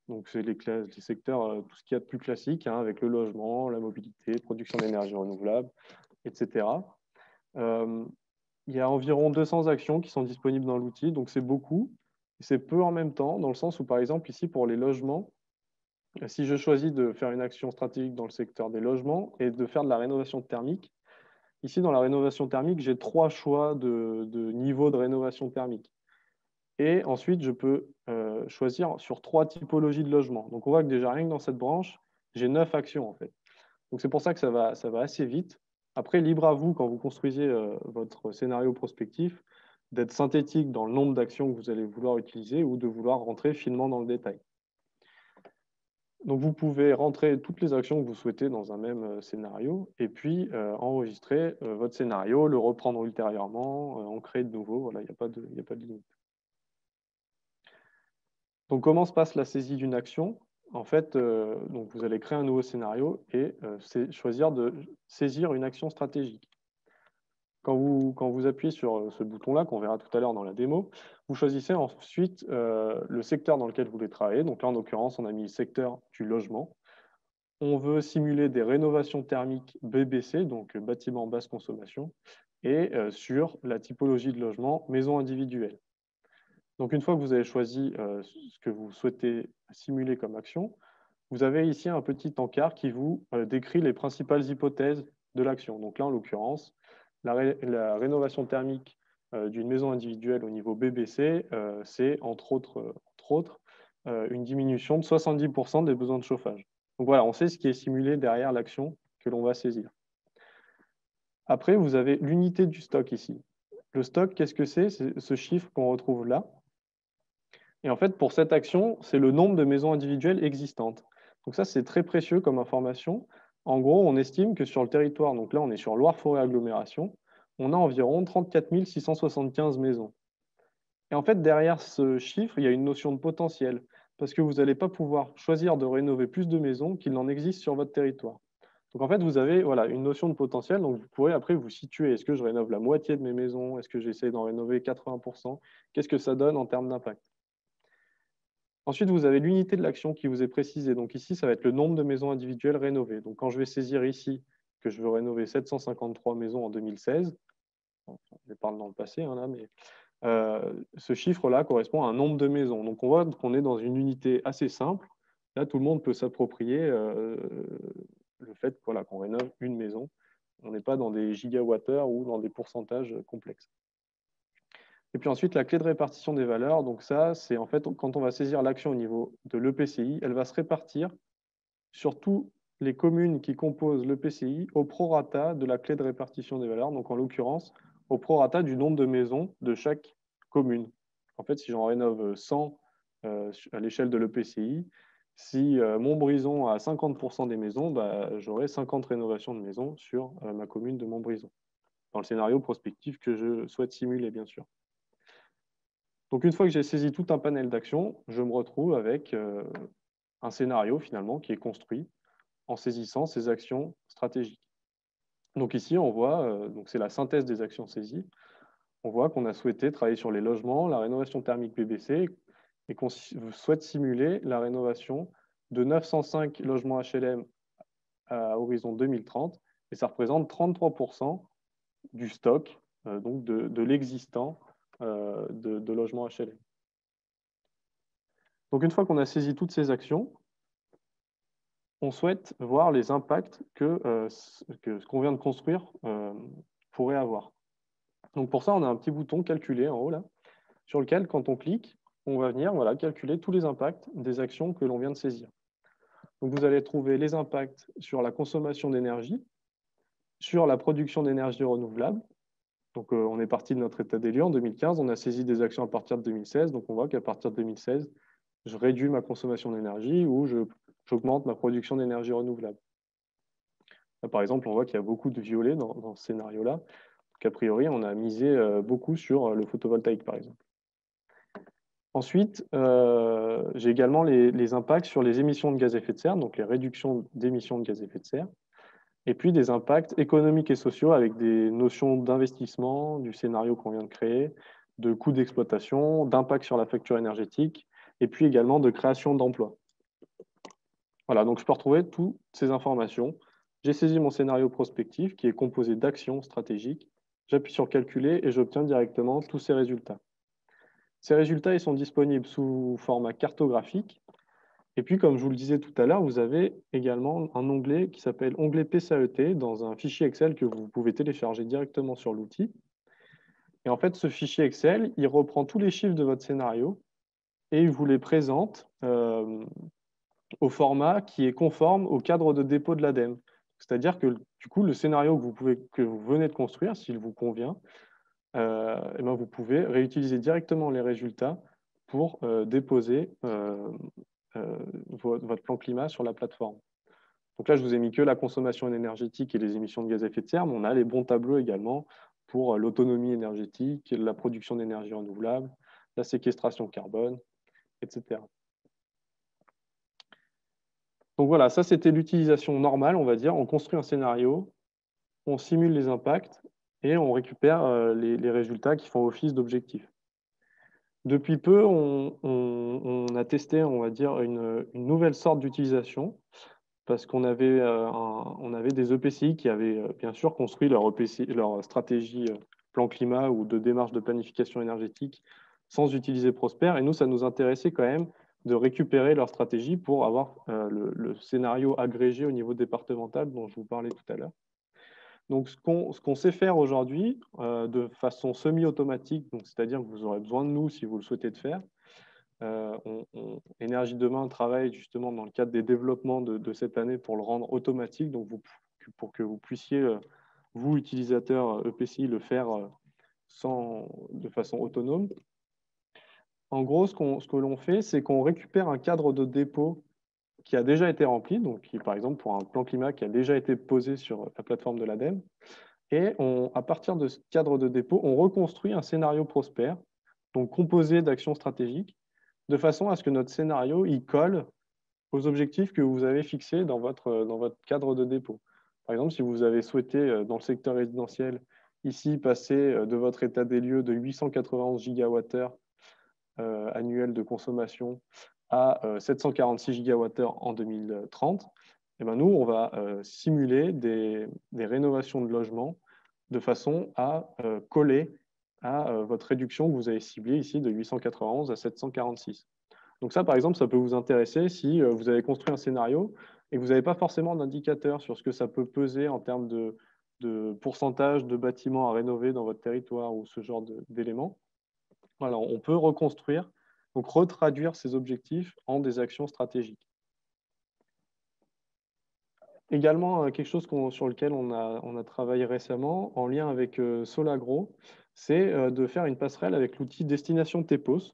S1: Donc c'est les secteurs, tout ce qu'il y a de plus classique, hein, avec le logement, la mobilité, production d'énergie renouvelable, etc. Il y a environ 200 actions qui sont disponibles dans l'outil, donc c'est beaucoup. C'est peu en même temps, dans le sens où, par exemple, ici, pour les logements, si je choisis de faire une action stratégique dans le secteur des logements et de faire de la rénovation thermique, ici, dans la rénovation thermique, j'ai 3 choix de niveau de rénovation thermique. Et ensuite, je peux choisir sur 3 typologies de logements. Donc, on voit que déjà, rien que dans cette branche, j'ai 9 actions, en fait. Donc, c'est pour ça que ça va assez vite. Après, libre à vous, quand vous construisez votre scénario prospectif, d'être synthétique dans le nombre d'actions que vous allez vouloir utiliser ou de vouloir rentrer finement dans le détail. Donc, vous pouvez rentrer toutes les actions que vous souhaitez dans un même scénario et puis enregistrer votre scénario, le reprendre ultérieurement, en créer de nouveaux. Voilà, il n'y a pas de limite. Donc, comment se passe la saisie d'une action? En fait, donc vous allez créer un nouveau scénario et choisir de saisir une action stratégique. Quand vous appuyez sur ce bouton-là, qu'on verra tout à l'heure dans la démo, vous choisissez ensuite le secteur dans lequel vous voulez travailler. Donc là, en l'occurrence, on a mis le secteur du logement. On veut simuler des rénovations thermiques BBC, donc bâtiment basse consommation, et sur la typologie de logement maison individuelle. Donc une fois que vous avez choisi ce que vous souhaitez simuler comme action, vous avez ici un petit encart qui vous décrit les principales hypothèses de l'action. Donc là, en l'occurrence, la rénovation thermique d'une maison individuelle au niveau BBC, c'est entre autres une diminution de 70% des besoins de chauffage. Donc voilà, on sait ce qui est simulé derrière l'action que l'on va saisir. Après, vous avez l'unité du stock ici. Le stock, qu'est-ce que c'est? C'est ce chiffre qu'on retrouve là. Et en fait, pour cette action, c'est le nombre de maisons individuelles existantes. Donc ça, c'est très précieux comme information. En gros, on estime que sur le territoire, donc là, on est sur Loire-Forêt Agglomération, on a environ 34 675 maisons. Et en fait, derrière ce chiffre, il y a une notion de potentiel, parce que vous n'allez pas pouvoir choisir de rénover plus de maisons qu'il n'en existe sur votre territoire. Donc en fait, vous avez voilà, une notion de potentiel, donc vous pourrez après vous situer. Est-ce que je rénove la moitié de mes maisons? Est-ce que j'essaie d'en rénover 80%? Qu'est-ce que ça donne en termes d'impact? Ensuite, vous avez l'unité de l'action qui vous est précisée. Donc ici, ça va être le nombre de maisons individuelles rénovées. Donc quand je vais saisir ici que je veux rénover 753 maisons en 2016, je parle dans le passé, hein, là, mais ce chiffre-là correspond à un nombre de maisons. Donc on voit qu'on est dans une unité assez simple. Là, tout le monde peut s'approprier le fait voilà, qu'on rénove une maison. On n'est pas dans des gigawattheures ou dans des pourcentages complexes. Et puis ensuite, la clé de répartition des valeurs. Donc ça, c'est en fait quand on va saisir l'action au niveau de l'EPCI, elle va se répartir sur toutes les communes qui composent l'EPCI au prorata de la clé de répartition des valeurs. Donc en l'occurrence, au prorata du nombre de maisons de chaque commune. En fait, si j'en rénove 100 à l'échelle de l'EPCI, si Montbrison a 50% des maisons, bah, j'aurai 50 rénovations de maisons sur ma commune de Montbrison, dans le scénario prospectif que je souhaite simuler, bien sûr. Donc, une fois que j'ai saisi tout un panel d'actions, je me retrouve avec un scénario, finalement, qui est construit en saisissant ces actions stratégiques. Donc ici, on voit, donc c'est la synthèse des actions saisies. On voit qu'on a souhaité travailler sur les logements, la rénovation thermique BBC, et qu'on souhaite simuler la rénovation de 905 logements HLM à horizon 2030, et ça représente 33% du stock, donc de l'existant de logements HLM. Donc une fois qu'on a saisi toutes ces actions, on souhaite voir les impacts que ce qu'on vient de construire pourrait avoir. Donc pour ça, on a un petit bouton calculer en haut là, sur lequel, quand on clique, on va venir voilà, calculer tous les impacts des actions que l'on vient de saisir. Donc vous allez trouver les impacts sur la consommation d'énergie, sur la production d'énergie renouvelable. Donc on est parti de notre état des lieux en 2015, on a saisi des actions à partir de 2016, donc on voit qu'à partir de 2016, je réduis ma consommation d'énergie ou j'augmente ma production d'énergie renouvelable. Là, par exemple, on voit qu'il y a beaucoup de violet dans ce scénario-là. Donc, a priori, on a misé beaucoup sur le photovoltaïque, par exemple. Ensuite, j'ai également les impacts sur les émissions de gaz à effet de serre, donc les réductions d'émissions de gaz à effet de serre, et puis des impacts économiques et sociaux avec des notions d'investissement, du scénario qu'on vient de créer, de coûts d'exploitation, d'impact sur la facture énergétique, et puis également de création d'emplois. Voilà, donc je peux retrouver toutes ces informations. J'ai saisi mon scénario prospectif qui est composé d'actions stratégiques. J'appuie sur calculer et j'obtiens directement tous ces résultats. Ces résultats ils sont disponibles sous format cartographique. Et puis, comme je vous le disais tout à l'heure, vous avez également un onglet qui s'appelle onglet PCAET dans un fichier Excel que vous pouvez télécharger directement sur l'outil. Et en fait, ce fichier Excel, il reprend tous les chiffres de votre scénario et il vous les présente au format qui est conforme au cadre de dépôt de l'ADEME. C'est-à-dire que du coup, le scénario que vous venez de construire, s'il vous convient, et ben vous pouvez réutiliser directement les résultats pour déposer votre plan climat sur la plateforme. Donc là, je vous ai mis que la consommation énergétique et les émissions de gaz à effet de serre, mais on a les bons tableaux également pour l'autonomie énergétique, la production d'énergie renouvelable, la séquestration carbone, etc. Donc voilà, ça c'était l'utilisation normale, on va dire. On construit un scénario, on simule les impacts et on récupère les résultats qui font office d'objectifs. Depuis peu, on a testé, on va dire, une nouvelle sorte d'utilisation parce qu'on avait, on avait des EPCI qui avaient bien sûr construit leur stratégie plan climat ou de démarche de planification énergétique sans utiliser Prosper. Et nous, ça nous intéressait quand même de récupérer leur stratégie pour avoir le scénario agrégé au niveau départemental dont je vous parlais tout à l'heure. Donc, ce qu'on sait faire aujourd'hui de façon semi-automatique, c'est-à-dire que vous aurez besoin de nous si vous le souhaitez de faire, Énergie Demain travaille justement dans le cadre des développements de cette année pour le rendre automatique, donc pour que vous puissiez, vous, utilisateurs EPCI, le faire de façon autonome. En gros, ce que l'on fait, c'est qu'on récupère un cadre de dépôt qui a déjà été rempli, donc qui, par exemple, pour un plan climat qui a déjà été posé sur la plateforme de l'ADEME, Et à partir de ce cadre de dépôt, on reconstruit un scénario Prosper, donc composé d'actions stratégiques, de façon à ce que notre scénario il colle aux objectifs que vous avez fixés dans votre cadre de dépôt. Par exemple, si vous avez souhaité, dans le secteur résidentiel, ici, passer de votre état des lieux de 891 gigawattheures annuels de consommation à 746 gigawattheures en 2030, et ben nous, on va simuler des rénovations de logements de façon à coller à votre réduction que vous avez ciblée ici de 891 à 746. Donc ça, par exemple, ça peut vous intéresser si vous avez construit un scénario et que vous n'avez pas forcément d'indicateur sur ce que ça peut peser en termes de pourcentage de bâtiments à rénover dans votre territoire ou ce genre d'éléments. Voilà, on peut reconstruire, donc retraduire ces objectifs en des actions stratégiques. Également, quelque chose sur lequel on a travaillé récemment en lien avec Solagro, c'est de faire une passerelle avec l'outil Destination TEPOS.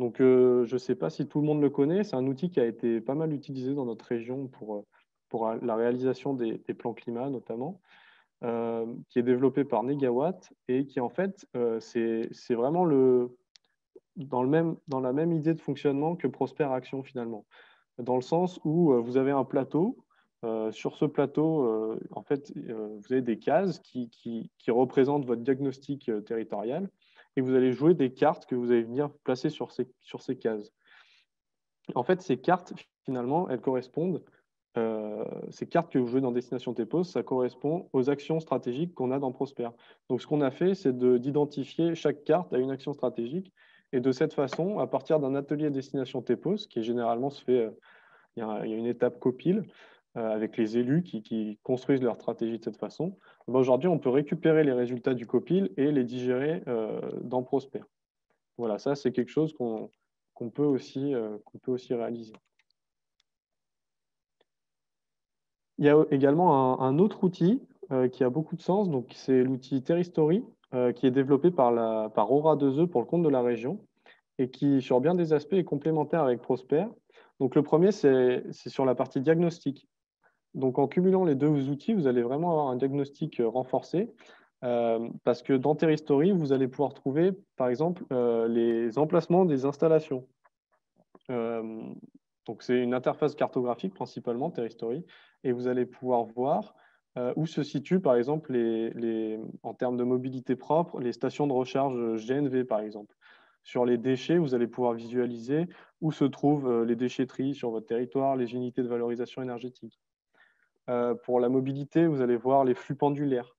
S1: Donc, je ne sais pas si tout le monde le connaît, c'est un outil qui a été pas mal utilisé dans notre région pour la réalisation des plans climat notamment, qui est développé par Negawatt et qui en fait, c'est vraiment dans la même idée de fonctionnement que Prosper Action finalement, dans le sens où vous avez un plateau. Sur ce plateau, en fait, vous avez des cases qui représentent votre diagnostic territorial et vous allez jouer des cartes que vous allez venir placer sur ces cases. En fait, ces cartes, finalement, elles correspondent, ces cartes que vous jouez dans Destination TEPOS, ça correspond aux actions stratégiques qu'on a dans Prosper. Donc, ce qu'on a fait, c'est d'identifier chaque carte à une action stratégique. Et de cette façon, à partir d'un atelier Destination TEPOS, qui généralement se fait, il y a une étape copile, avec les élus qui construisent leur stratégie de cette façon. Aujourd'hui, on peut récupérer les résultats du copil et les digérer dans Prosper. Voilà, ça, c'est quelque chose qu'on peut aussi réaliser. Il y a également un autre outil qui a beaucoup de sens, donc c'est l'outil Terristory, qui est développé par Aura2E pour le compte de la région et qui, sur bien des aspects, est complémentaire avec Prosper. Donc, le premier, c'est sur la partie diagnostic. Donc, en cumulant les deux outils, vous allez vraiment avoir un diagnostic renforcé parce que dans Terristory, vous allez pouvoir trouver, par exemple, les emplacements des installations. Donc, c'est une interface cartographique principalement, Terristory, et vous allez pouvoir voir où se situent, par exemple, en termes de mobilité propre, les stations de recharge GNV, par exemple. Sur les déchets, vous allez pouvoir visualiser où se trouvent les déchetteries sur votre territoire, les unités de valorisation énergétique. Pour la mobilité, vous allez voir les flux pendulaires.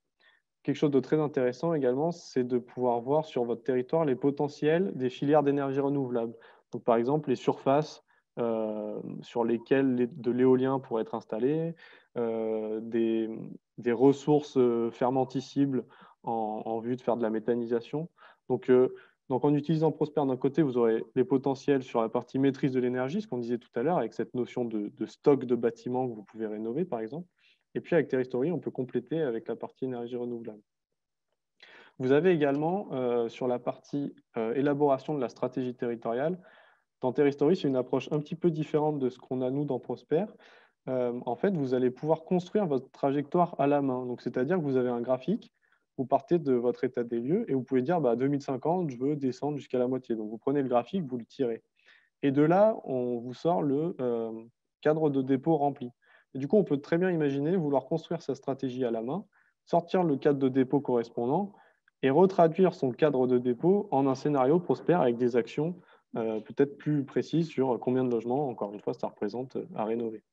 S1: Quelque chose de très intéressant également, c'est de pouvoir voir sur votre territoire les potentiels des filières d'énergie renouvelable. Donc, par exemple, les surfaces sur lesquelles de l'éolien pourrait être installé, des ressources fermenticibles en vue de faire de la méthanisation. Donc, en utilisant Prosper d'un côté, vous aurez les potentiels sur la partie maîtrise de l'énergie, ce qu'on disait tout à l'heure, avec cette notion de stock de bâtiments que vous pouvez rénover, par exemple. Et puis, avec Terristory, on peut compléter avec la partie énergie renouvelable. Vous avez également, sur la partie élaboration de la stratégie territoriale, dans Terristory, c'est une approche un petit peu différente de ce qu'on a, nous, dans Prosper. En fait, vous allez pouvoir construire votre trajectoire à la main. Donc, c'est-à-dire que vous avez un graphique, vous partez de votre état des lieux et vous pouvez dire, 2050, je veux descendre jusqu'à la moitié. Donc, vous prenez le graphique, vous le tirez. Et de là, on vous sort le cadre de dépôt rempli. Et du coup, on peut très bien imaginer vouloir construire sa stratégie à la main, sortir le cadre de dépôt correspondant et retraduire son cadre de dépôt en un scénario Prosper avec des actions peut-être plus précises sur combien de logements, encore une fois, ça représente à rénover.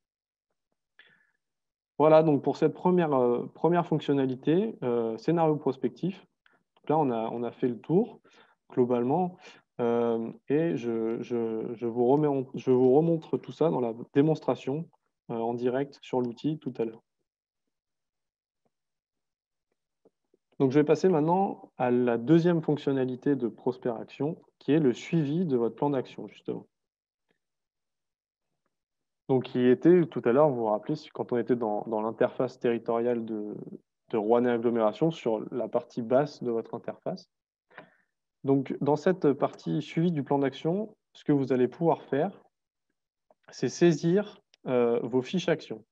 S1: Voilà, donc pour cette première fonctionnalité, scénario prospectif. Donc là, on a fait le tour globalement et je vous remontre tout ça dans la démonstration en direct sur l'outil tout à l'heure. Donc, je vais passer maintenant à la deuxième fonctionnalité de Prosper Action, qui est le suivi de votre plan d'action, justement. Donc, qui était tout à l'heure, vous vous rappelez, quand on était dans l'interface territoriale de Rouen Agglomération, sur la partie basse de votre interface. Donc, dans cette partie suivi du plan d'action, ce que vous allez pouvoir faire, c'est saisir vos fiches actions.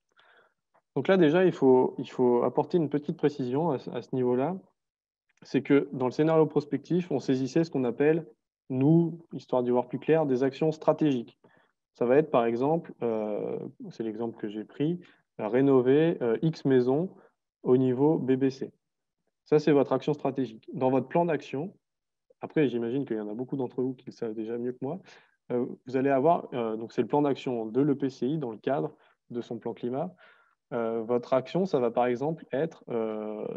S1: Donc là, déjà, il faut apporter une petite précision à ce niveau-là. C'est que dans le scénario prospectif, on saisissait ce qu'on appelle, nous, histoire d'y voir plus clair, des actions stratégiques. Ça va être, par exemple, c'est l'exemple que j'ai pris, rénover X maisons au niveau BBC. Ça, c'est votre action stratégique. Dans votre plan d'action, après, j'imagine qu'il y en a beaucoup d'entre vous qui le savent déjà mieux que moi, vous allez avoir, donc c'est le plan d'action de l'EPCI dans le cadre de son plan climat. Votre action, ça va par exemple être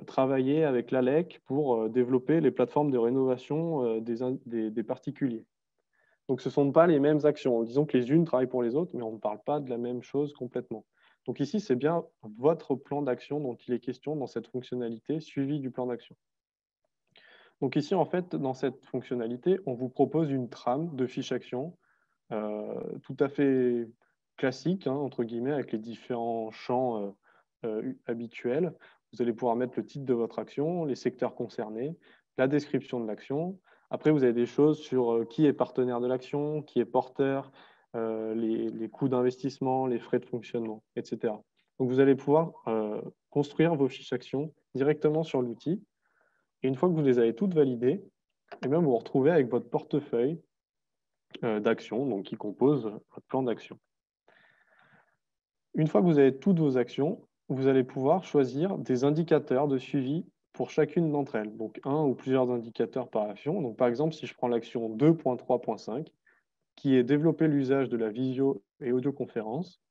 S1: travailler avec l'ALEC pour développer les plateformes de rénovation des particuliers. Donc, ce ne sont pas les mêmes actions. Disons que les unes travaillent pour les autres, mais on ne parle pas de la même chose complètement. Donc ici, c'est bien votre plan d'action dont il est question dans cette fonctionnalité suivie du plan d'action. Donc ici, en fait, dans cette fonctionnalité, on vous propose une trame de fiche action tout à fait classique, hein, entre guillemets, avec les différents champs habituels. Vous allez pouvoir mettre le titre de votre action, les secteurs concernés, la description de l'action. Après, vous avez des choses sur qui est partenaire de l'action, qui est porteur, les coûts d'investissement, les frais de fonctionnement, etc. Donc, vous allez pouvoir construire vos fiches actions directement sur l'outil. Et une fois que vous les avez toutes validées, et bien, vous vous retrouvez avec votre portefeuille d'actions, donc qui compose votre plan d'action. Une fois que vous avez toutes vos actions, vous allez pouvoir choisir des indicateurs de suivi pour chacune d'entre elles. Donc, un ou plusieurs indicateurs par action. Donc, par exemple, si je prends l'action 2.3.5, qui est développer l'usage de la visio et audioconférence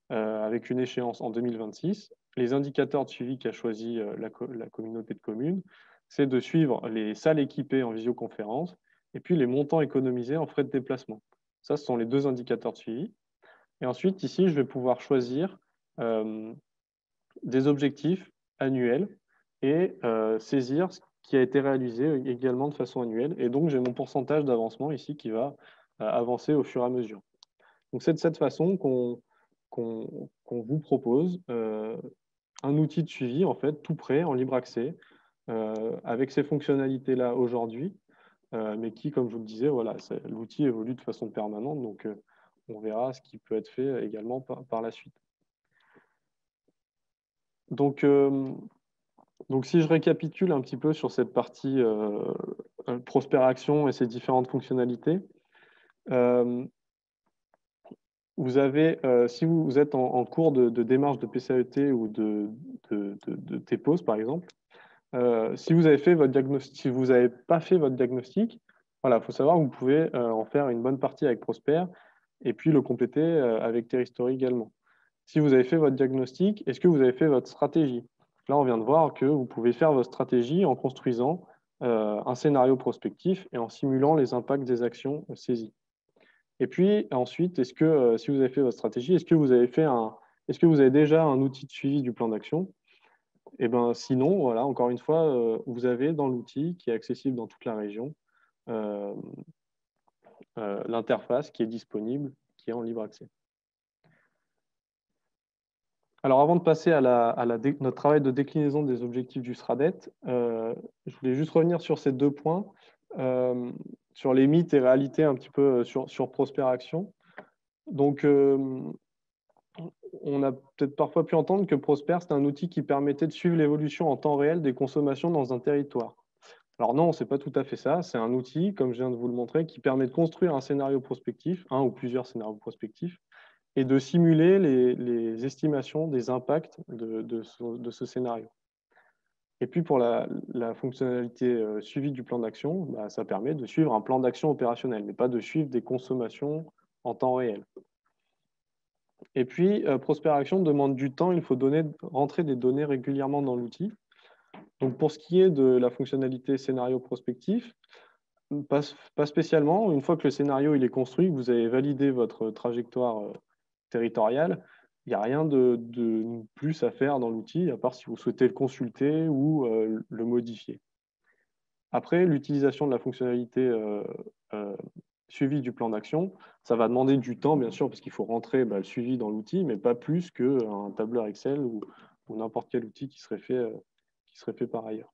S1: avec une échéance en 2026, les indicateurs de suivi qu'a choisi la communauté de communes, c'est de suivre les salles équipées en visioconférence et puis les montants économisés en frais de déplacement. Ça, ce sont les deux indicateurs de suivi. Et ensuite, ici, je vais pouvoir choisir des objectifs annuels et saisir ce qui a été réalisé également de façon annuelle. Et donc, j'ai mon pourcentage d'avancement ici qui va avancer au fur et à mesure. Donc, c'est de cette façon qu'on vous propose un outil de suivi, en fait, tout prêt, en libre accès, avec ces fonctionnalités-là aujourd'hui, mais qui, comme je vous le disais, voilà, l'outil évolue de façon permanente, donc on verra ce qui peut être fait également par la suite. Donc, si je récapitule un petit peu sur cette partie Prosper Action et ses différentes fonctionnalités, vous avez, si vous êtes en cours de démarche de PCAET ou de TPOS, par exemple, si vous avez fait votre diagnostic, si vous n'avez pas fait votre diagnostic, voilà, il faut savoir que vous pouvez en faire une bonne partie avec Prosper et puis le compléter avec Terristory également. Si vous avez fait votre diagnostic, est-ce que vous avez fait votre stratégie? Là, on vient de voir que vous pouvez faire votre stratégie en construisant un scénario prospectif et en simulant les impacts des actions saisies. Et puis ensuite, est-ce que si vous avez fait votre stratégie, est-ce que vous avez déjà un outil de suivi du plan d'action? Et ben, sinon, voilà, encore une fois, vous avez dans l'outil qui est accessible dans toute la région l'interface qui est disponible, qui est en libre accès. Alors, avant de passer à notre travail de déclinaison des objectifs du SRADET, je voulais juste revenir sur ces deux points, sur les mythes et réalités un petit peu sur Prosper Action. Donc, on a peut-être parfois pu entendre que Prosper, c'est un outil qui permettait de suivre l'évolution en temps réel des consommations dans un territoire. Alors non, ce n'est pas tout à fait ça. C'est un outil, comme je viens de vous le montrer, qui permet de construire un scénario prospectif, un ou plusieurs scénarios prospectifs, et de simuler les estimations des impacts de ce scénario. Et puis pour la fonctionnalité suivie du plan d'action, bah, ça permet de suivre un plan d'action opérationnel, mais pas de suivre des consommations en temps réel. Et puis, Prosper Action demande du temps, il faut rentrer des données régulièrement dans l'outil. Donc pour ce qui est de la fonctionnalité scénario prospectif, pas spécialement. Une fois que le scénario il est construit, que vous avez validé votre trajectoire territoriale, il n'y a rien de plus à faire dans l'outil, à part si vous souhaitez le consulter ou le modifier. Après, l'utilisation de la fonctionnalité suivi du plan d'action, ça va demander du temps, bien sûr, parce qu'il faut rentrer le suivi dans l'outil, mais pas plus qu'un tableur Excel ou n'importe quel outil qui serait fait par ailleurs.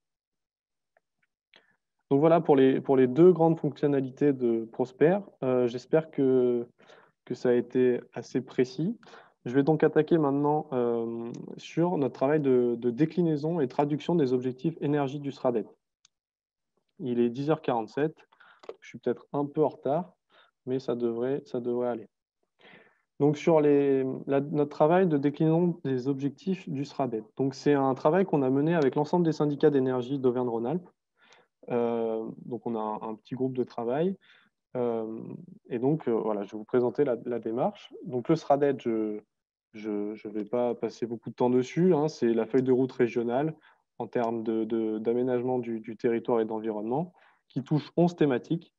S1: Donc voilà pour les deux grandes fonctionnalités de Prosper. J'espère que ça a été assez précis. Je vais donc attaquer maintenant sur notre travail de déclinaison et traduction des objectifs énergie du SRADET. Il est 10h47, je suis peut-être un peu en retard, mais ça devrait aller. Donc sur notre travail de déclinaison des objectifs du SRADET. Donc c'est un travail qu'on a mené avec l'ensemble des syndicats d'énergie d'Auvergne-Rhône-Alpes. Donc on a un petit groupe de travail. Et donc voilà, je vais vous présenter la démarche. Donc le SRADET, je ne vais pas passer beaucoup de temps dessus, hein. C'est la feuille de route régionale en termes d'aménagement du territoire et d'environnement qui touche 11 thématiques.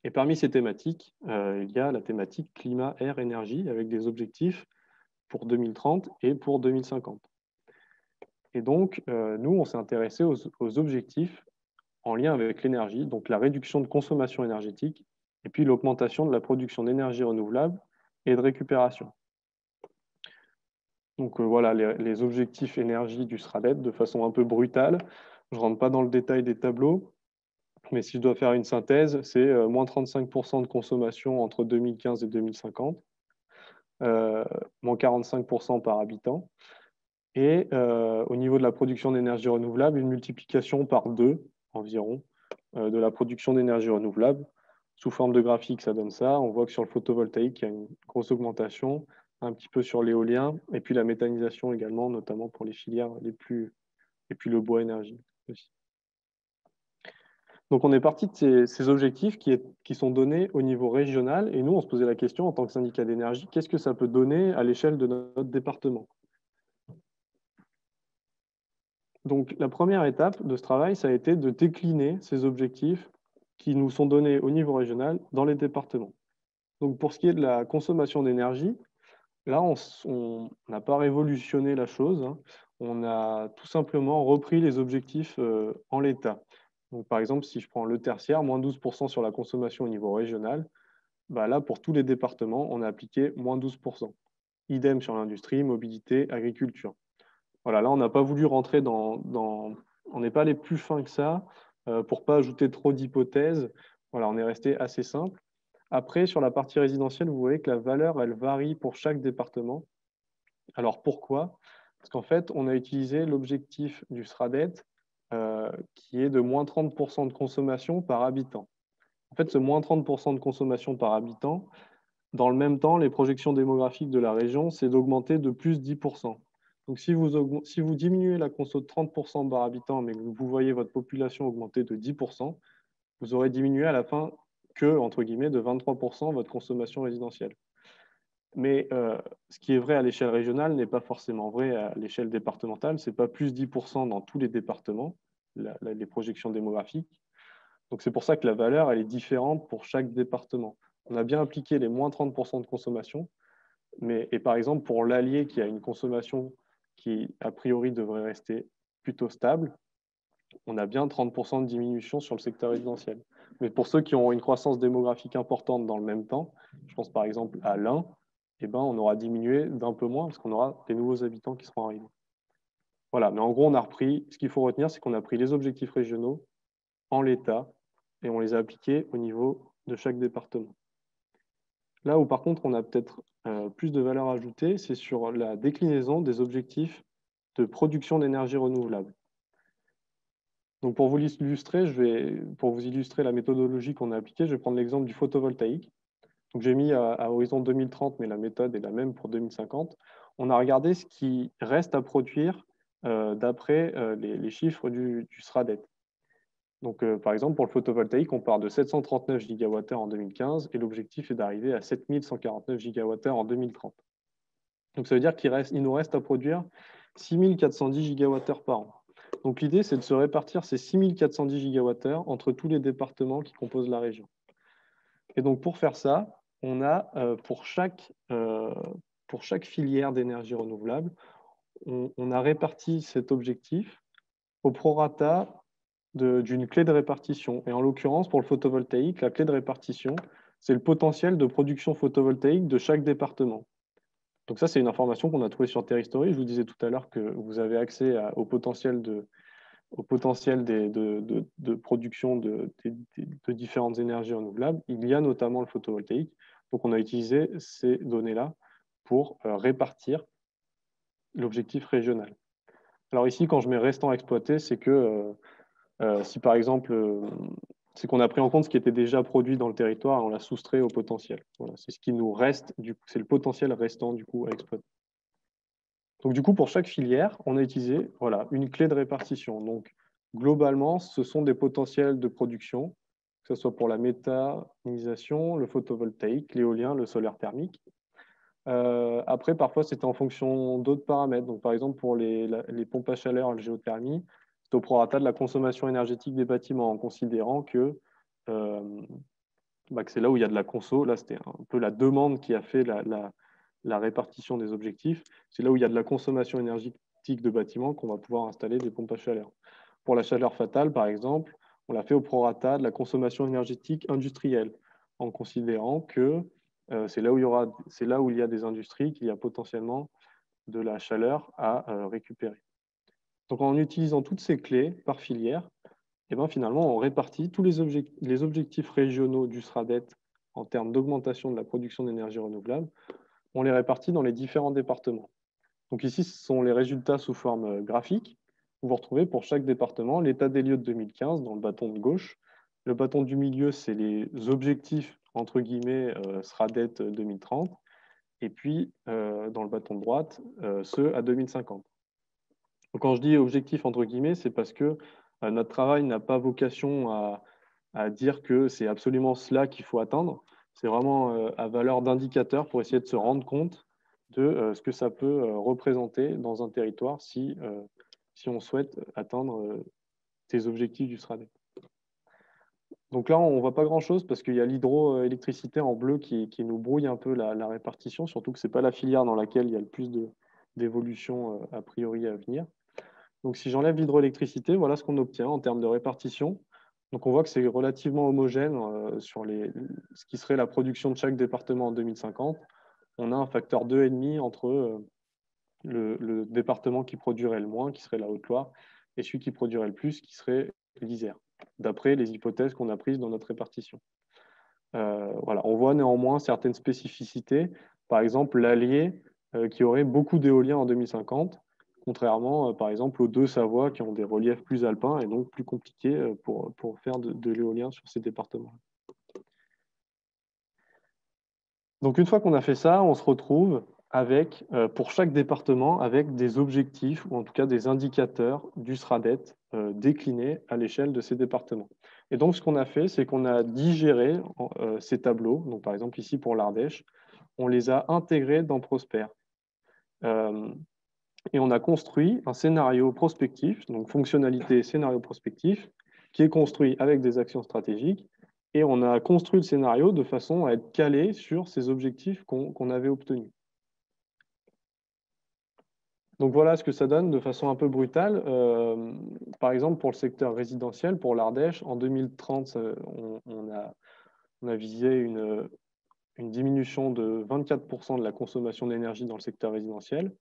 S1: Et parmi ces thématiques, il y a la thématique climat, air, énergie avec des objectifs pour 2030 et pour 2050. Et donc, nous, on s'est intéressé aux objectifs en lien avec l'énergie, donc la réduction de consommation énergétique et puis l'augmentation de la production d'énergie renouvelable et de récupération. Donc voilà les objectifs énergie du SRADET de façon un peu brutale. Je ne rentre pas dans le détail des tableaux, mais si je dois faire une synthèse, c'est moins 35% de consommation entre 2015 et 2050, moins 45% par habitant. Et au niveau de la production d'énergie renouvelable, une multiplication par 2 environ de la production d'énergie renouvelable. Sous forme de graphique, ça donne ça. On voit que sur le photovoltaïque, il y a une grosse augmentation, un petit peu sur l'éolien, et puis la méthanisation également, notamment pour les filières les plus... et puis le bois énergie aussi. Donc on est parti de ces objectifs qui sont donnés au niveau régional, et nous, on se posait la question en tant que syndicat d'énergie, qu'est-ce que ça peut donner à l'échelle de notre département? Donc la première étape de ce travail, ça a été de décliner ces objectifs qui nous sont donnés au niveau régional dans les départements. Donc pour ce qui est de la consommation d'énergie, là, on n'a pas révolutionné la chose, hein. On a tout simplement repris les objectifs en l'état. Donc par exemple, si je prends le tertiaire, moins 12% sur la consommation au niveau régional, bah là, pour tous les départements, on a appliqué moins 12%. Idem sur l'industrie, mobilité, agriculture. Voilà, là, on n'a pas voulu rentrer on n'est pas allé plus fin que ça pour ne pas ajouter trop d'hypothèses. Voilà, on est resté assez simple. Après, sur la partie résidentielle, vous voyez que la valeur, elle varie pour chaque département. Alors, pourquoi? Parce qu'en fait, on a utilisé l'objectif du SRADET qui est de moins 30% de consommation par habitant. En fait, ce moins 30% de consommation par habitant, dans le même temps, les projections démographiques de la région, c'est d'augmenter de plus 10%. Donc, si vous diminuez la conso de 30% par habitant, mais que vous voyez votre population augmenter de 10%, vous aurez diminué à la fin que, entre guillemets, de 23% votre consommation résidentielle. Mais ce qui est vrai à l'échelle régionale n'est pas forcément vrai à l'échelle départementale. Ce n'est pas plus 10% dans tous les départements, les projections démographiques. Donc, c'est pour ça que la valeur, elle est différente pour chaque département. On a bien appliqué les moins 30% de consommation, et par exemple, pour l'Allier qui a une consommation qui, a priori, devrait rester plutôt stable, on a bien 30% de diminution sur le secteur résidentiel. Mais pour ceux qui ont une croissance démographique importante dans le même temps, je pense par exemple à l'Ain, eh ben, on aura diminué d'un peu moins parce qu'on aura des nouveaux habitants qui seront arrivés. Voilà, mais en gros, on a repris, ce qu'il faut retenir, c'est qu'on a pris les objectifs régionaux en l'état et on les a appliqués au niveau de chaque département. Là où par contre on a peut-être plus de valeur ajoutée, c'est sur la déclinaison des objectifs de production d'énergie renouvelable. Donc pour vous illustrer, la méthodologie qu'on a appliquée, je vais prendre l'exemple du photovoltaïque. Donc j'ai mis à horizon 2030, mais la méthode est la même pour 2050. On a regardé ce qui reste à produire d'après les chiffres du SRADET. Donc, par exemple, pour le photovoltaïque, on part de 739 GWh en 2015 et l'objectif est d'arriver à 7149 GWh en 2030. Donc, ça veut dire qu'il nous reste à produire 6410 GWh par an. Donc, l'idée, c'est de se répartir ces 6410 GWh entre tous les départements qui composent la région. Et donc, pour faire ça, on a pour chaque filière d'énergie renouvelable, on a réparti cet objectif au prorata d'une clé de répartition. Et en l'occurrence, pour le photovoltaïque, la clé de répartition, c'est le potentiel de production photovoltaïque de chaque département. Donc ça, c'est une information qu'on a trouvée sur Terhistory. Je vous disais tout à l'heure que vous avez accès au potentiel de production de différentes énergies renouvelables. Il y a notamment le photovoltaïque. Donc on a utilisé ces données-là pour répartir l'objectif régional. Alors ici, quand je mets restant à exploiter, c'est que si par exemple, c'est qu'on a pris en compte ce qui était déjà produit dans le territoire et on l'a soustrait au potentiel. Voilà, c'est ce qui nous reste, c'est le potentiel restant du coup à exploiter. Donc du coup, pour chaque filière, on a utilisé voilà, une clé de répartition. Donc globalement, ce sont des potentiels de production, que ce soit pour la méthanisation, le photovoltaïque, l'éolien, le solaire thermique. Après, parfois, c'était en fonction d'autres paramètres. Donc, par exemple, pour les pompes à chaleur et la géothermie, c'est au prorata de la consommation énergétique des bâtiments, en considérant que, que c'est là où il y a de la conso. Là, c'était un peu la demande qui a fait la répartition des objectifs. C'est là où il y a de la consommation énergétique de bâtiments qu'on va pouvoir installer des pompes à chaleur. Pour la chaleur fatale, par exemple, on l'a fait au prorata de la consommation énergétique industrielle, en considérant que c'est là où il y a des industries, qu'il y a potentiellement de la chaleur à récupérer. Donc en utilisant toutes ces clés par filière, et ben, finalement, on répartit tous les objectifs régionaux du SRADET en termes d'augmentation de la production d'énergie renouvelable, on les répartit dans les différents départements. Donc ici, ce sont les résultats sous forme graphique. Vous retrouvez pour chaque département l'état des lieux de 2015 dans le bâton de gauche. Le bâton du milieu, c'est les objectifs, entre guillemets, SRADET 2030. Et puis, dans le bâton de droite, ceux à 2050. Donc, quand je dis objectif, entre guillemets, c'est parce que notre travail n'a pas vocation à dire que c'est absolument cela qu'il faut atteindre. C'est vraiment à valeur d'indicateur pour essayer de se rendre compte de ce que ça peut représenter dans un territoire si on souhaite atteindre ces objectifs du SRADET. Donc là, on ne voit pas grand-chose parce qu'il y a l'hydroélectricité en bleu qui nous brouille un peu la répartition, surtout que ce n'est pas la filière dans laquelle il y a le plus d'évolution a priori à venir. Donc si j'enlève l'hydroélectricité, voilà ce qu'on obtient en termes de répartition. Donc on voit que c'est relativement homogène sur ce qui serait la production de chaque département en 2050. On a un facteur 2,5 entre le département qui produirait le moins, qui serait la Haute-Loire, et celui qui produirait le plus, qui serait l'Isère, d'après les hypothèses qu'on a prises dans notre répartition. Voilà. On voit néanmoins certaines spécificités, par exemple l'Allier qui aurait beaucoup d'éoliens en 2050, contrairement par exemple aux deux Savoies qui ont des reliefs plus alpins et donc plus compliqués pour faire de l'éolien sur ces départements. Donc une fois qu'on a fait ça, on se retrouve avec, pour chaque département, avec des objectifs ou en tout cas des indicateurs du SRADET déclinés à l'échelle de ces départements. Et donc ce qu'on a fait, c'est qu'on a digéré ces tableaux, donc par exemple ici pour l'Ardèche, on les a intégrés dans Prosper. Et on a construit un scénario prospectif, donc fonctionnalité scénario prospectif, qui est construit avec des actions stratégiques. Et on a construit le scénario de façon à être calé sur ces objectifs qu'on avait obtenus. Donc voilà ce que ça donne de façon un peu brutale. Par exemple, pour le secteur résidentiel, pour l'Ardèche, en 2030, on a visé une diminution de 24% de la consommation d'énergie dans le secteur résidentiel.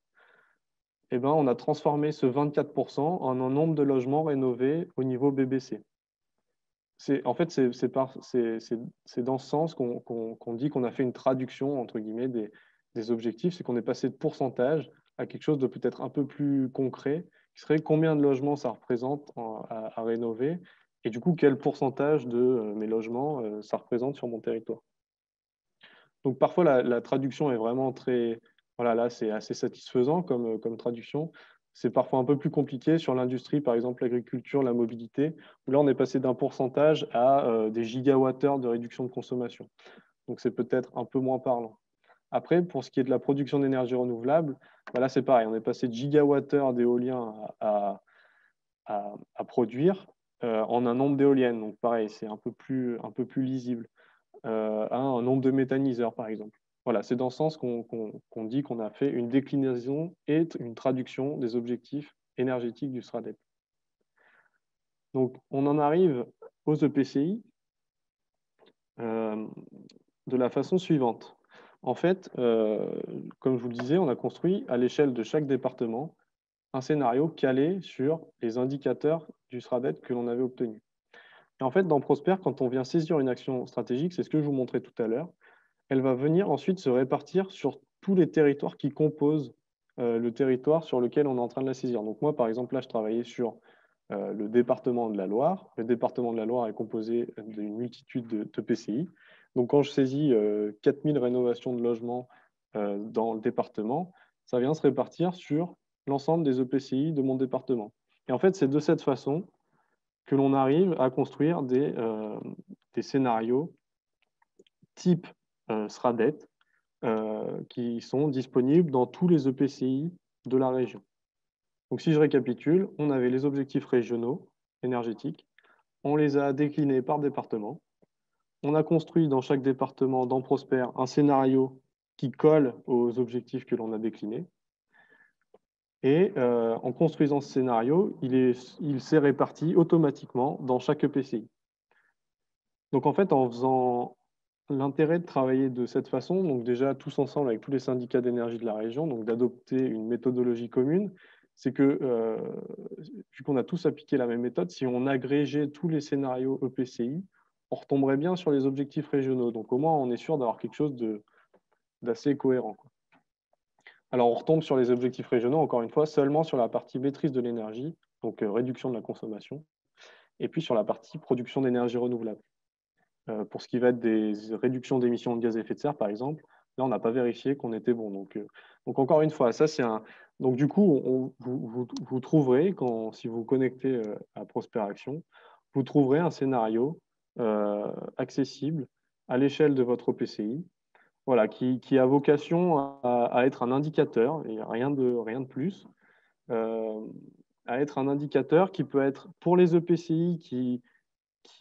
S1: Eh ben, on a transformé ce 24% en un nombre de logements rénovés au niveau BBC. En fait, c'est dans ce sens qu'on dit qu'on a fait une traduction, entre guillemets, des objectifs, c'est qu'on est passé de pourcentage à quelque chose de peut-être un peu plus concret, qui serait combien de logements ça représente à rénover, et du coup, quel pourcentage de mes logements ça représente sur mon territoire. Donc parfois, la traduction est vraiment très... Voilà, là, c'est assez satisfaisant comme traduction. C'est parfois un peu plus compliqué sur l'industrie, par exemple l'agriculture, la mobilité, où là, on est passé d'un pourcentage à des gigawattheures de réduction de consommation. Donc c'est peut-être un peu moins parlant. Après, pour ce qui est de la production d'énergie renouvelable, là, c'est pareil. On est passé de gigawattheures d'éoliens à produire en un nombre d'éoliennes. Donc pareil, c'est un peu plus lisible. À un nombre de méthaniseurs, par exemple. Voilà, c'est dans ce sens qu'on dit qu'on a fait une déclinaison et une traduction des objectifs énergétiques du SRADET. Donc, on en arrive aux EPCI de la façon suivante. En fait, comme je vous le disais, on a construit à l'échelle de chaque département un scénario calé sur les indicateurs du SRADET que l'on avait obtenus. Et en fait, dans Prosper, quand on vient saisir une action stratégique, c'est ce que je vous montrais tout à l'heure, elle va venir ensuite se répartir sur tous les territoires qui composent le territoire sur lequel on est en train de la saisir. Donc moi, par exemple, là, je travaillais sur le département de la Loire. Le département de la Loire est composé d'une multitude de PCI. Donc quand je saisis 4000 rénovations de logements dans le département, ça vient se répartir sur l'ensemble des EPCI de mon département. Et en fait, c'est de cette façon que l'on arrive à construire des scénarios type SRADET qui sont disponibles dans tous les EPCI de la région. Donc si je récapitule, on avait les objectifs régionaux énergétiques, on les a déclinés par département, on a construit dans chaque département, dans Prosper, un scénario qui colle aux objectifs que l'on a déclinés. Et en construisant ce scénario, il s'est réparti automatiquement dans chaque EPCI. Donc en fait, en faisant l'intérêt de travailler de cette façon, donc déjà tous ensemble avec tous les syndicats d'énergie de la région, donc d'adopter une méthodologie commune, c'est que, vu qu'on a tous appliqué la même méthode, si on agrégeait tous les scénarios EPCI, on retomberait bien sur les objectifs régionaux. Donc au moins, on est sûr d'avoir quelque chose d'assez cohérent, quoi. Alors on retombe sur les objectifs régionaux, encore une fois, seulement sur la partie maîtrise de l'énergie, donc réduction de la consommation, et puis sur la partie production d'énergie renouvelable. Pour ce qui va être des réductions d'émissions de gaz à effet de serre, par exemple, là, on n'a pas vérifié qu'on était bon. Donc encore une fois, ça, c'est un... Donc, du coup, vous trouverez, si vous vous connectez à Prosper Action, vous trouverez un scénario accessible à l'échelle de votre EPCI, voilà, qui a vocation à être un indicateur, et rien de plus, à être un indicateur qui peut être pour les EPCI qui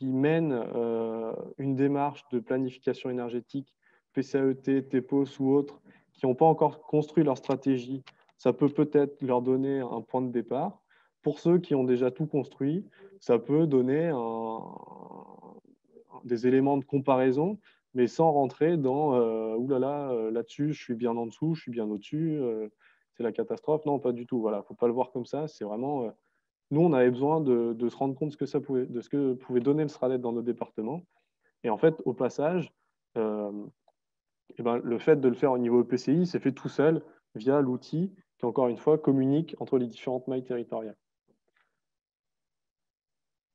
S1: mènent une démarche de planification énergétique, PCAET, TEPOS ou autres, qui n'ont pas encore construit leur stratégie, ça peut peut-être leur donner un point de départ. Pour ceux qui ont déjà tout construit, ça peut donner des éléments de comparaison, mais sans rentrer dans oulala, là-dessus, je suis bien en dessous, je suis bien au-dessus, c'est la catastrophe. Non, pas du tout. Voilà, faut pas le voir comme ça. C'est vraiment nous, on avait besoin de se rendre compte de ce que pouvait donner le SRADET dans nos départements. Et en fait, au passage, le fait de le faire au niveau EPCI, c'est fait tout seul via l'outil qui, encore une fois, communique entre les différentes mailles territoriales.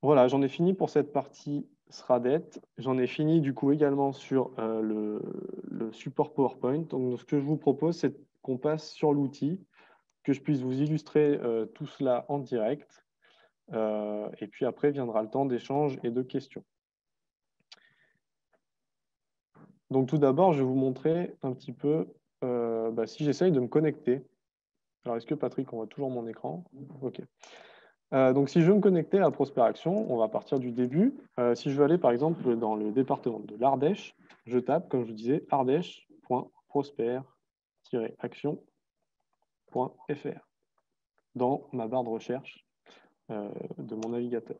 S1: Voilà, j'en ai fini pour cette partie SRADET. J'en ai fini du coup également sur le support PowerPoint. Donc, ce que je vous propose, c'est qu'on passe sur l'outil, que je puisse vous illustrer tout cela en direct. Et puis après viendra le temps d'échange et de questions. Donc tout d'abord, je vais vous montrer un petit peu si j'essaye de me connecter. Alors est-ce que Patrick, on voit toujours mon écran? OK. Donc si je veux me connecter à Prosper Action, on va partir du début. Si je veux aller par exemple dans le département de l'Ardèche, je tape, comme je vous disais, ardèche.prosper-action.fr dans ma barre de recherche de mon navigateur.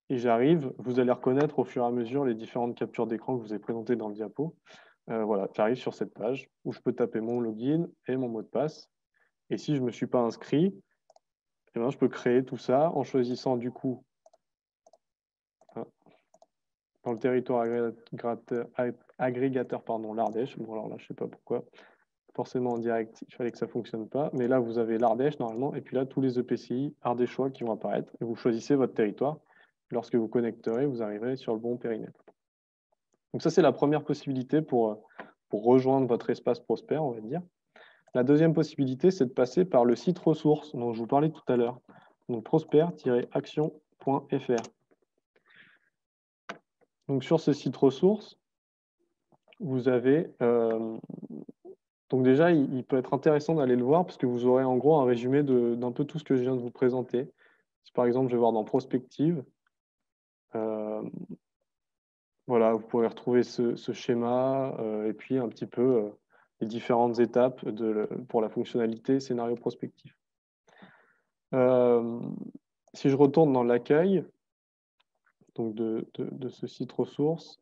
S1: Et j'arrive, vous allez reconnaître au fur et à mesure les différentes captures d'écran que je vous ai présentées dans le diapo. Voilà, j'arrive sur cette page où je peux taper mon login et mon mot de passe. Et si je ne me suis pas inscrit, eh bien, je peux créer tout ça en choisissant du coup dans le territoire agrégateur l'Ardèche. Bon, alors là, je ne sais pas pourquoi. Forcément en direct, il fallait que ça ne fonctionne pas. Mais là, vous avez l'Ardèche normalement. Et puis là, tous les EPCI ardéchois qui vont apparaître. Et vous choisissez votre territoire. Lorsque vous connecterez, vous arriverez sur le bon périmètre. Donc ça, c'est la première possibilité pour rejoindre votre espace Prosper, on va dire. La deuxième possibilité, c'est de passer par le site ressources dont je vous parlais tout à l'heure. Donc prosper-action.fr. Donc sur ce site ressources, vous avez... donc déjà, il peut être intéressant d'aller le voir parce que vous aurez en gros un résumé d'un peu tout ce que je viens de vous présenter. Si par exemple, je vais voir dans Prospective, voilà, vous pourrez retrouver ce schéma et puis un petit peu les différentes étapes pour la fonctionnalité scénario prospectif. Si je retourne dans l'accueil donc de ce site ressources,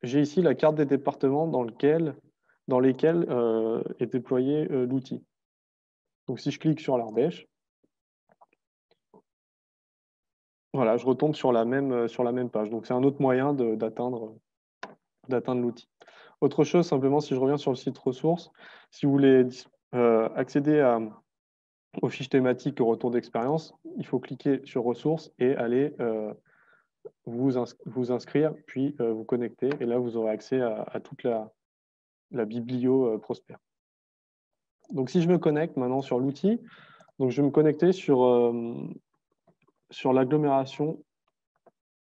S1: j'ai ici la carte des départements dans lesquels est déployé l'outil. Donc si je clique sur l'Ardèche, voilà, je retombe sur la même page. Donc c'est un autre moyen d'atteindre d'atteindre l'outil. Autre chose, simplement, si je reviens sur le site ressources, si vous voulez accéder aux fiches thématiques au retour d'expérience, il faut cliquer sur ressources et aller vous inscrire, puis vous connecter. Et là, vous aurez accès à toute la biblio Prosper. Donc, si je me connecte maintenant sur l'outil, donc je vais me connecter sur l'agglomération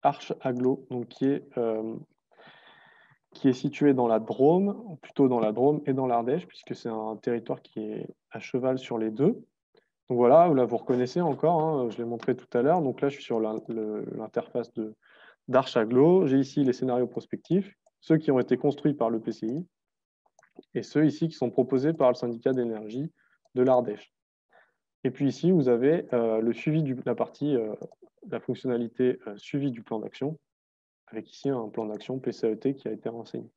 S1: Arche Agglo, donc qui est située dans la Drôme, plutôt dans la Drôme et dans l'Ardèche, puisque c'est un territoire qui est à cheval sur les deux. Donc voilà, là vous reconnaissez encore, hein, je l'ai montré tout à l'heure. Donc là, je suis sur l'interface d'Arche Agglo. J'ai ici les scénarios prospectifs, ceux qui ont été construits par le PCI, et ceux ici qui sont proposés par le syndicat d'énergie de l'Ardèche. Et puis ici, vous avez le suivi la partie, la fonctionnalité suivi du plan d'action, avec ici un plan d'action PCAET qui a été renseigné.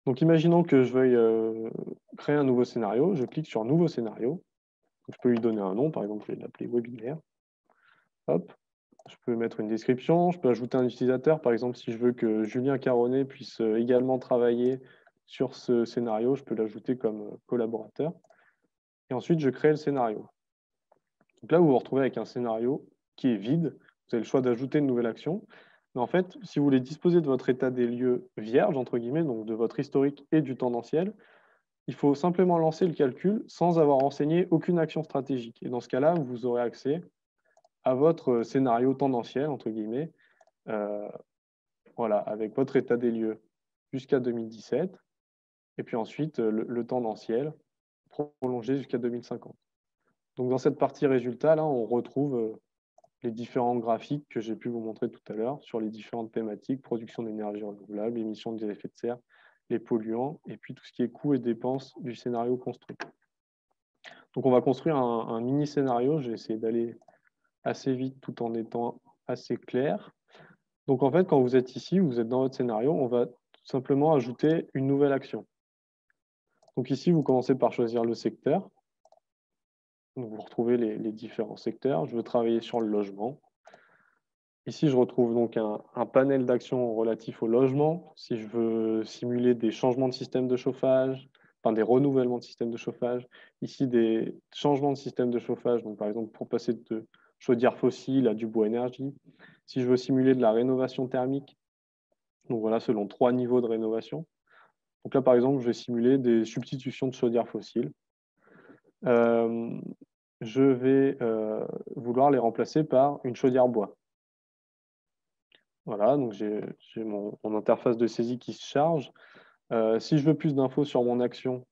S1: Donc imaginons que je veuille créer un nouveau scénario, je clique sur Nouveau scénario. Je peux lui donner un nom, par exemple, je vais l'appeler webinaire. Hop. Je peux mettre une description, je peux ajouter un utilisateur. Par exemple, si je veux que Julien Caronnet puisse également travailler sur ce scénario, je peux l'ajouter comme collaborateur. Et ensuite, je crée le scénario. Donc là, vous vous retrouvez avec un scénario qui est vide. Vous avez le choix d'ajouter une nouvelle action. Mais en fait, si vous voulez disposer de votre état des lieux vierge, entre guillemets, donc de votre historique et du tendanciel, il faut simplement lancer le calcul sans avoir renseigné aucune action stratégique. Et dans ce cas-là, vous aurez accès à votre scénario tendanciel, entre guillemets, voilà, avec votre état des lieux jusqu'à 2017, et puis ensuite le tendanciel prolongé jusqu'à 2050. Donc dans cette partie résultat, là, on retrouve les différents graphiques que j'ai pu vous montrer tout à l'heure sur les différentes thématiques, production d'énergie renouvelable, émissions de gaz à effet de serre, les polluants, et puis tout ce qui est coûts et dépenses du scénario construit. Donc on va construire un mini scénario, j'ai essayé d'aller assez vite tout en étant assez clair. Donc en fait, quand vous êtes ici, vous êtes dans votre scénario, on va tout simplement ajouter une nouvelle action. Donc ici, vous commencez par choisir le secteur. Donc vous retrouvez les différents secteurs. Je veux travailler sur le logement. Ici, je retrouve donc un panel d'actions relatifs au logement. Si je veux simuler des changements de système de chauffage, enfin des renouvellements de système de chauffage, ici des changements de système de chauffage, donc par exemple pour passer de chaudière fossile à du bois énergie. Si je veux simuler de la rénovation thermique, donc voilà, selon 3 niveaux de rénovation. Donc là, par exemple, je vais simuler des substitutions de chaudière fossile. Je vais vouloir les remplacer par une chaudière bois. Voilà, donc j'ai mon interface de saisie qui se charge. Si je veux plus d'infos sur mon action,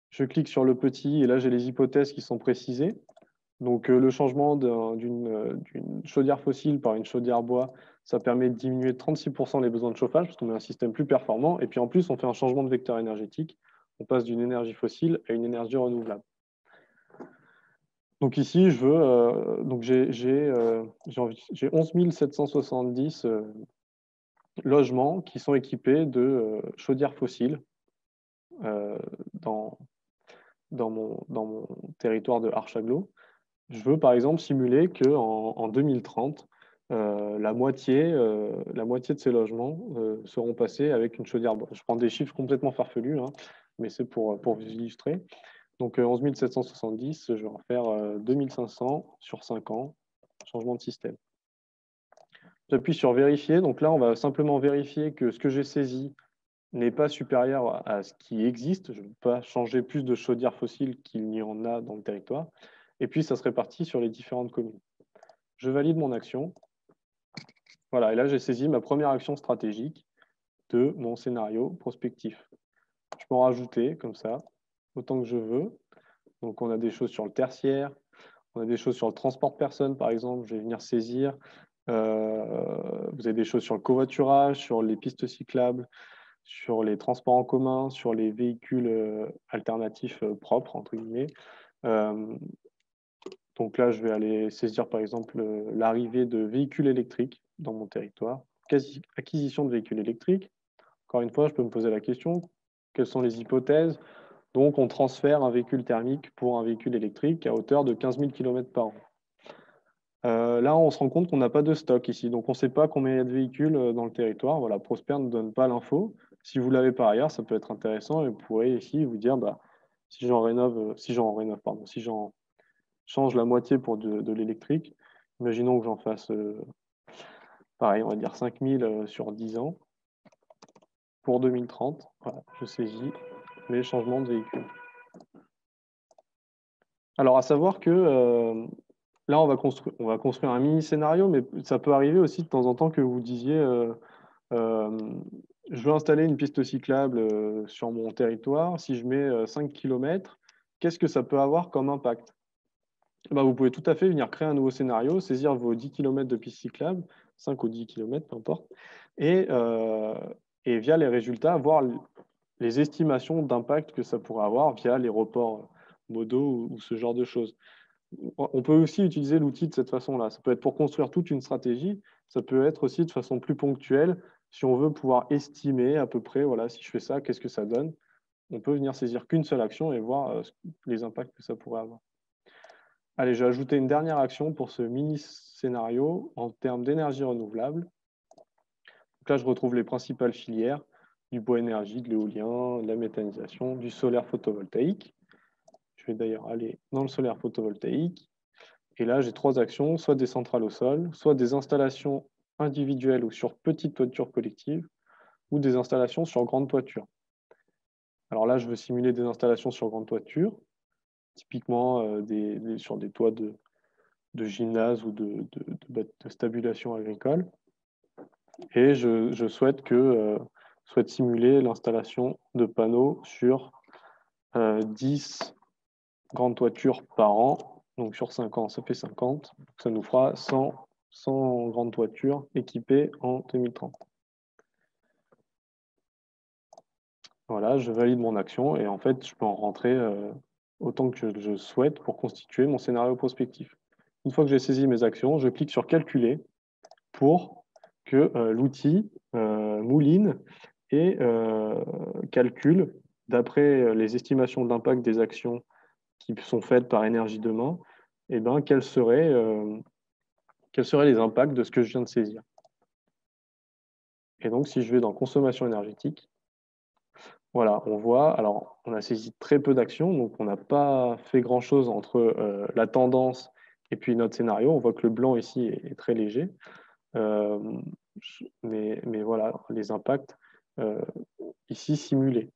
S1: je clique sur le petit et là, j'ai les hypothèses qui sont précisées. Donc, le changement d'une chaudière fossile par une chaudière bois, ça permet de diminuer de 36% les besoins de chauffage parce qu'on a un système plus performant. Et puis, en plus, on fait un changement de vecteur énergétique. On passe d'une énergie fossile à une énergie renouvelable. Donc ici, je veux, donc j'ai 11 770 logements qui sont équipés de chaudières fossiles dans mon territoire de Arche Agglo. Je veux par exemple simuler qu'en 2030, la moitié de ces logements seront passés avec une chaudière bois. Je prends des chiffres complètement farfelus, hein, mais c'est pour vous illustrer. Donc 11 770, je vais en faire 2500 sur 5 ans, changement de système. J'appuie sur vérifier. Donc là, on va simplement vérifier que ce que j'ai saisi n'est pas supérieur à ce qui existe. Je ne veux pas changer plus de chaudières fossiles qu'il n'y en a dans le territoire. Et puis, ça se répartit sur les différentes communes. Je valide mon action. Voilà, et là, j'ai saisi ma première action stratégique de mon scénario prospectif. Je peux en rajouter comme ça, autant que je veux. Donc, on a des choses sur le tertiaire, on a des choses sur le transport de personnes, par exemple, je vais venir saisir. Vous avez des choses sur le covoiturage, sur les pistes cyclables, sur les transports en commun, sur les véhicules alternatifs propres, entre guillemets. Donc là, je vais aller saisir, par exemple, l'arrivée de véhicules électriques dans mon territoire. Acquisition de véhicules électriques. Encore une fois, je peux me poser la question, quelles sont les hypothèses? Donc, on transfère un véhicule thermique pour un véhicule électrique à hauteur de 15 000 km par an. Là, on se rend compte qu'on n'a pas de stock ici. Donc, on ne sait pas combien il y a de véhicules dans le territoire. Voilà, Prosper ne donne pas l'info. Si vous l'avez par ailleurs, ça peut être intéressant et vous pourrez ici vous dire, bah, si j'en change la moitié pour de l'électrique, imaginons que j'en fasse, pareil, on va dire 5000 sur 10 ans pour 2030. Voilà, je saisis les changements de véhicules. Alors, à savoir que là, on va construire un mini scénario, mais ça peut arriver aussi de temps en temps que vous disiez euh, je veux installer une piste cyclable sur mon territoire. Si je mets 5 km, qu'est-ce que ça peut avoir comme impact? Ben, vous pouvez tout à fait venir créer un nouveau scénario, saisir vos 10 km de piste cyclable, 5 ou 10 km, peu importe, et, euh, et via les résultats, voir les estimations d'impact que ça pourrait avoir via les reports modaux ou ce genre de choses. On peut aussi utiliser l'outil de cette façon-là. Ça peut être pour construire toute une stratégie, ça peut être aussi de façon plus ponctuelle, si on veut pouvoir estimer à peu près, voilà, si je fais ça, qu'est-ce que ça donne? On peut venir saisir qu'une seule action et voir les impacts que ça pourrait avoir. Allez, j'ai ajouté une dernière action pour ce mini scénario en termes d'énergie renouvelable. Donc là, je retrouve les principales filières du bois énergie, de l'éolien, de la méthanisation, du solaire photovoltaïque. Je vais d'ailleurs aller dans le solaire photovoltaïque. Et là, j'ai 3 actions, soit des centrales au sol, soit des installations individuelles ou sur petite toiture collective, ou des installations sur grande toiture. Alors là, je veux simuler des installations sur grande toiture, typiquement sur des toits de gymnase ou de stabulation agricole. Et je souhaite simuler l'installation de panneaux sur 10 grandes toitures par an. Donc sur 5 ans, ça fait 50. Ça nous fera 100 grandes toitures équipées en 2030. Voilà, je valide mon action et en fait, je peux en rentrer autant que je souhaite pour constituer mon scénario prospectif. Une fois que j'ai saisi mes actions, je clique sur Calculer pour que l'outil mouline et calcule, d'après les estimations d'impact des actions qui sont faites par Énergie Demain, eh ben, quels seraient les impacts de ce que je viens de saisir. Et donc, si je vais dans consommation énergétique, voilà, on voit, alors on a saisi très peu d'actions, donc on n'a pas fait grand-chose entre la tendance et puis notre scénario. On voit que le blanc ici est très léger. Euh, mais voilà, les impacts ici simulés.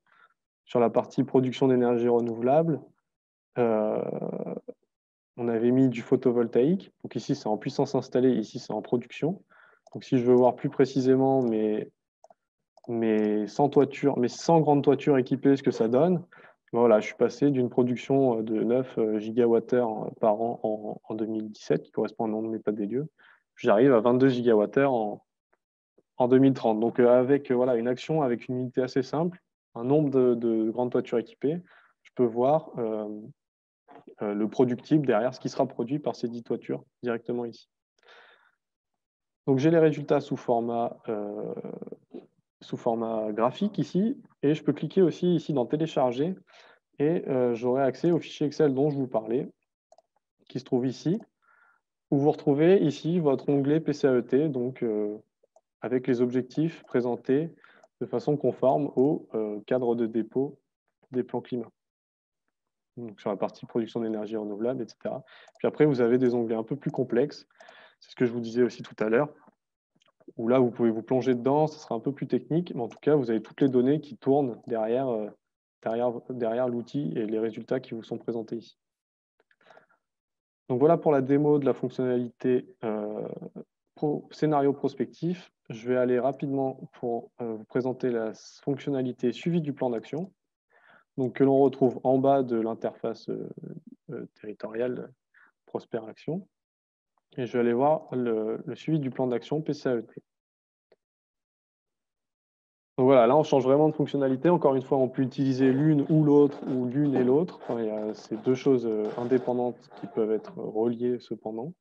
S1: Sur la partie production d'énergie renouvelable, euh, on avait mis du photovoltaïque. Donc ici, c'est en puissance installée, ici, c'est en production. Donc si je veux voir plus précisément mes 100 toitures, mes 100 grandes toitures équipées, ce que ça donne, voilà, je suis passé d'une production de 9 gigawattheures par an en 2017, qui correspond à un nom de l'état des lieux. J'arrive à 22 gigawattheures en 2030. Donc avec voilà, une action avec une unité assez simple, un nombre de grandes toitures équipées, je peux voir le productible derrière, ce qui sera produit par ces 10 toitures directement ici. Donc j'ai les résultats sous format graphique ici, et je peux cliquer aussi ici dans télécharger, et j'aurai accès au fichier Excel dont je vous parlais, qui se trouve ici, où vous retrouvez ici votre onglet PCAET, donc avec les objectifs présentés de façon conforme au cadre de dépôt des plans climat. Donc sur la partie production d'énergie renouvelable, etc. Puis après, vous avez des onglets un peu plus complexes. C'est ce que je vous disais aussi tout à l'heure, où là, vous pouvez vous plonger dedans, ce sera un peu plus technique, mais en tout cas, vous avez toutes les données qui tournent derrière l'outil et les résultats qui vous sont présentés ici. Donc voilà pour la démo de la fonctionnalité scénario prospectif. Je vais aller rapidement pour vous présenter la fonctionnalité suivi du plan d'action, donc que l'on retrouve en bas de l'interface territoriale Prosper Action. Et je vais aller voir le suivi du plan d'action PCAET. Donc voilà, là on change vraiment de fonctionnalité. Encore une fois, on peut utiliser l'une ou l'autre, ou l'une et l'autre. Enfin, il y a ces deux choses indépendantes qui peuvent être reliées cependant.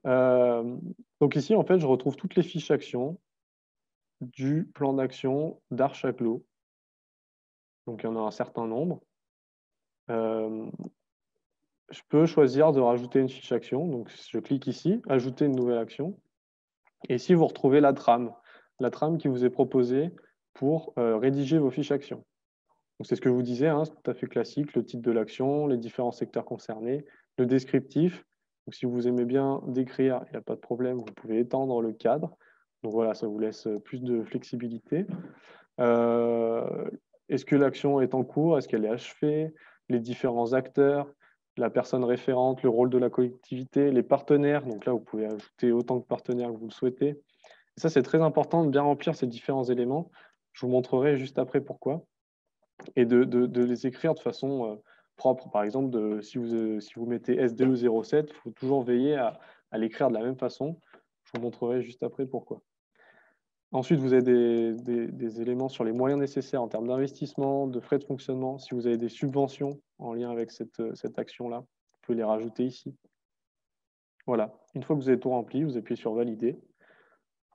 S1: Donc ici, en fait, je retrouve toutes les fiches actions du plan d'action d'Archaclo. Donc il y en a un certain nombre. je peux choisir de rajouter une fiche action. Donc, je clique ici, ajouter une nouvelle action. Et ici, vous retrouvez la trame qui vous est proposée pour rédiger vos fiches actions. Donc, c'est ce que je vous disais, hein, c'est tout à fait classique, le titre de l'action, les différents secteurs concernés, le descriptif. Donc, si vous aimez bien décrire, il n'y a pas de problème, vous pouvez étendre le cadre. Donc voilà, ça vous laisse plus de flexibilité. Est-ce que l'action est en cours? Est-ce qu'elle est achevée? Les différents acteurs, la personne référente, le rôle de la collectivité, les partenaires. Donc là, vous pouvez ajouter autant de partenaires que vous le souhaitez. Et ça, c'est très important de bien remplir ces différents éléments. Je vous montrerai juste après pourquoi. Et de les écrire de façon propre. Par exemple, si vous mettez SDE 07, il faut toujours veiller à l'écrire de la même façon. Je vous montrerai juste après pourquoi. Ensuite, vous avez des éléments sur les moyens nécessaires en termes d'investissement, de frais de fonctionnement. Si vous avez des subventions en lien avec cette action-là, vous pouvez les rajouter ici. Voilà. Une fois que vous avez tout rempli, vous appuyez sur Valider.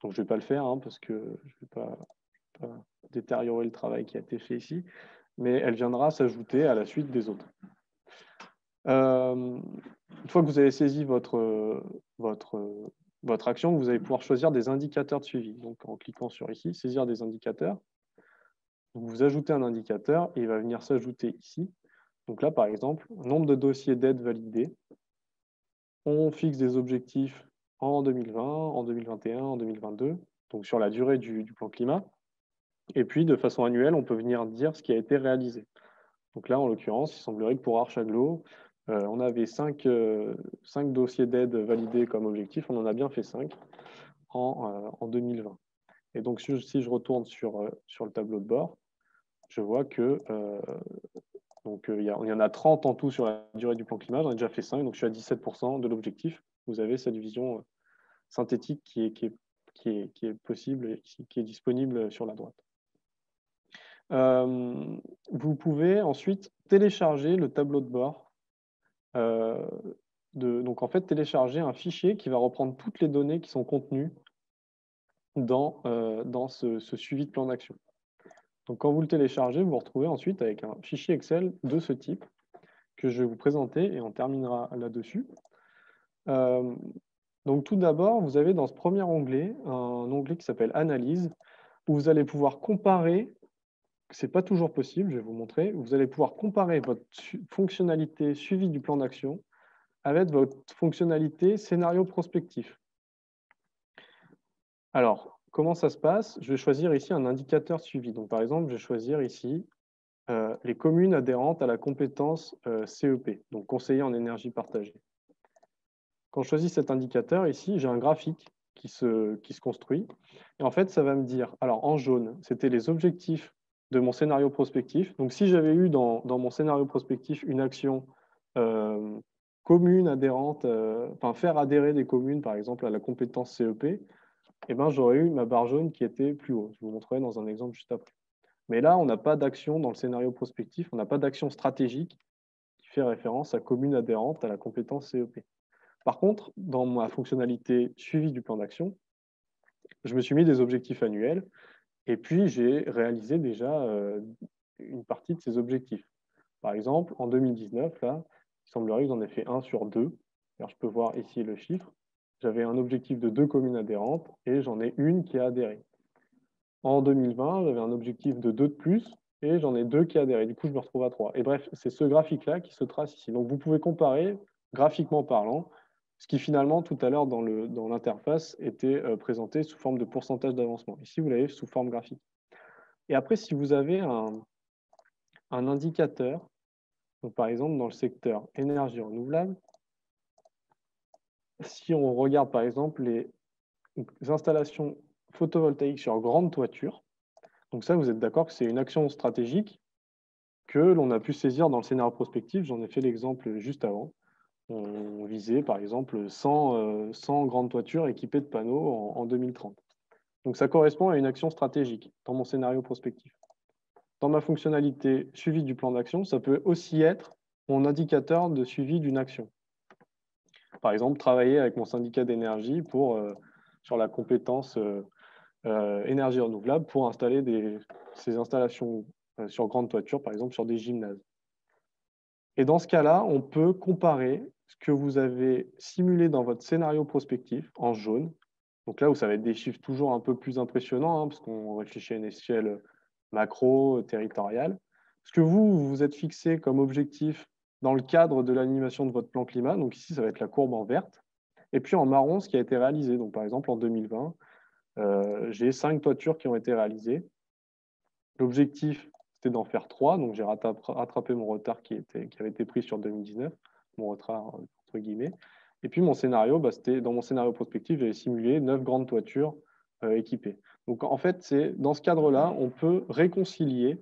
S1: Donc, je ne vais pas le faire parce que je ne vais pas détériorer le travail qui a été fait ici, mais elle viendra s'ajouter à la suite des autres. Une fois que vous avez saisi votre action, vous allez pouvoir choisir des indicateurs de suivi. Donc, en cliquant sur ici, saisir des indicateurs. Donc, vous ajoutez un indicateur et il va venir s'ajouter ici. Donc là, par exemple, nombre de dossiers d'aide validés. On fixe des objectifs en 2020, en 2021, en 2022, donc sur la durée du plan climat. Et puis, de façon annuelle, on peut venir dire ce qui a été réalisé. Donc là, en l'occurrence, il semblerait que pour Archaglo, on avait 5 dossiers d'aide validés comme objectif. On en a bien fait 5 en 2020. Et donc, si je retourne sur le tableau de bord, je vois que il y en a 30 en tout sur la durée du plan climat. J'en ai déjà fait 5, donc je suis à 17% de l'objectif. Vous avez cette vision synthétique qui est possible et qui est disponible sur la droite. Vous pouvez ensuite télécharger le tableau de bord. Donc en fait, télécharger un fichier qui va reprendre toutes les données qui sont contenues dans ce suivi de plan d'action. Donc quand vous le téléchargez, vous vous retrouvez ensuite avec un fichier Excel de ce type que je vais vous présenter et on terminera là-dessus. Donc tout d'abord, vous avez dans ce premier onglet un onglet qui s'appelle Analyse, où vous allez pouvoir comparer. Ce n'est pas toujours possible, je vais vous montrer. Vous allez pouvoir comparer votre fonctionnalité suivi du plan d'action avec votre fonctionnalité scénario prospectif. Alors, comment ça se passe? Je vais choisir ici un indicateur suivi. Donc, par exemple, je vais choisir ici les communes adhérentes à la compétence CEP, donc conseiller en énergie partagée. Quand je choisis cet indicateur, ici, j'ai un graphique qui se construit. Et en fait, ça va me dire, alors en jaune, c'était les objectifs de mon scénario prospectif. Donc, si j'avais eu dans mon scénario prospectif une action commune adhérente, faire adhérer des communes, par exemple, à la compétence CEP, eh ben, j'aurais eu ma barre jaune qui était plus haut. Je vous montrerai dans un exemple juste après. Mais là, on n'a pas d'action dans le scénario prospectif, on n'a pas d'action stratégique qui fait référence à commune adhérente à la compétence CEP. Par contre, dans ma fonctionnalité suivi du plan d'action, je me suis mis des objectifs annuels et puis j'ai réalisé déjà une partie de ces objectifs. Par exemple, en 2019, là, il semblerait que j'en ai fait 1 sur 2. Alors, je peux voir ici le chiffre. J'avais un objectif de 2 communes adhérentes et j'en ai une qui a adhéré. En 2020, j'avais un objectif de 2 de plus et j'en ai 2 qui a adhéré. Du coup, je me retrouve à 3. Et bref, c'est ce graphique-là qui se trace ici. Donc, vous pouvez comparer, graphiquement parlant, ce qui finalement, tout à l'heure, dans l'interface, était présenté sous forme de pourcentage d'avancement. Ici, vous l'avez sous forme graphique. Et après, si vous avez un indicateur, donc par exemple dans le secteur énergie renouvelable, si on regarde par exemple les installations photovoltaïques sur grande toiture, donc ça, vous êtes d'accord que c'est une action stratégique que l'on a pu saisir dans le scénario prospectif. J'en ai fait l'exemple juste avant. On visait par exemple 100 grandes toitures équipées de panneaux en 2030. Donc ça correspond à une action stratégique dans mon scénario prospectif. Dans ma fonctionnalité suivi du plan d'action, ça peut aussi être mon indicateur de suivi d'une action. Par exemple, travailler avec mon syndicat d'énergie sur la compétence énergie renouvelable pour installer ces installations sur grande toiture, par exemple sur des gymnases. Et dans ce cas-là, on peut comparer ce que vous avez simulé dans votre scénario prospectif en jaune. Donc là où ça va être des chiffres toujours un peu plus impressionnants, parce qu'on réfléchit à une échelle macro, territoriale. Ce que vous vous êtes fixé comme objectif dans le cadre de l'animation de votre plan climat. Donc ici, ça va être la courbe en verte. Et puis en marron, ce qui a été réalisé. Donc par exemple, en 2020, j'ai 5 toitures qui ont été réalisées. L'objectif, c'était d'en faire 3. Donc j'ai rattrapé mon retard qui avait été pris sur 2019, mon retard entre guillemets. Et puis mon scénario, c'était dans mon scénario prospectif, j'avais simulé 9 grandes toitures équipées. Donc en fait, c'est dans ce cadre-là, on peut réconcilier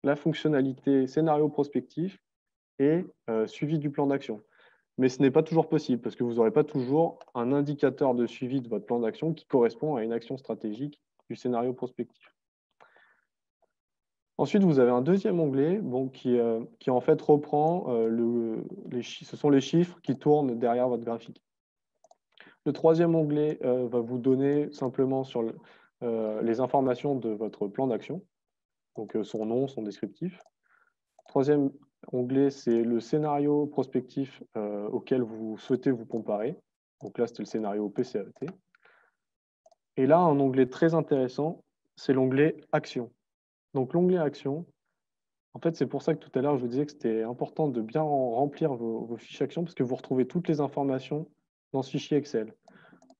S1: la fonctionnalité scénario prospectif et suivi du plan d'action. Mais ce n'est pas toujours possible parce que vous n'aurez pas toujours un indicateur de suivi de votre plan d'action qui correspond à une action stratégique du scénario prospectif. Ensuite, vous avez un deuxième onglet qui en fait reprend, ce sont les chiffres qui tournent derrière votre graphique. Le troisième onglet va vous donner simplement sur les informations de votre plan d'action, donc son nom, son descriptif. Troisième onglet, c'est le scénario prospectif auquel vous souhaitez vous comparer. Donc là, c'était le scénario PCAET. Et là, un onglet très intéressant, c'est l'onglet Action. Donc l'onglet Action, en fait, c'est pour ça que tout à l'heure, je vous disais que c'était important de bien remplir vos fiches Action parce que vous retrouvez toutes les informations dans ce fichier Excel.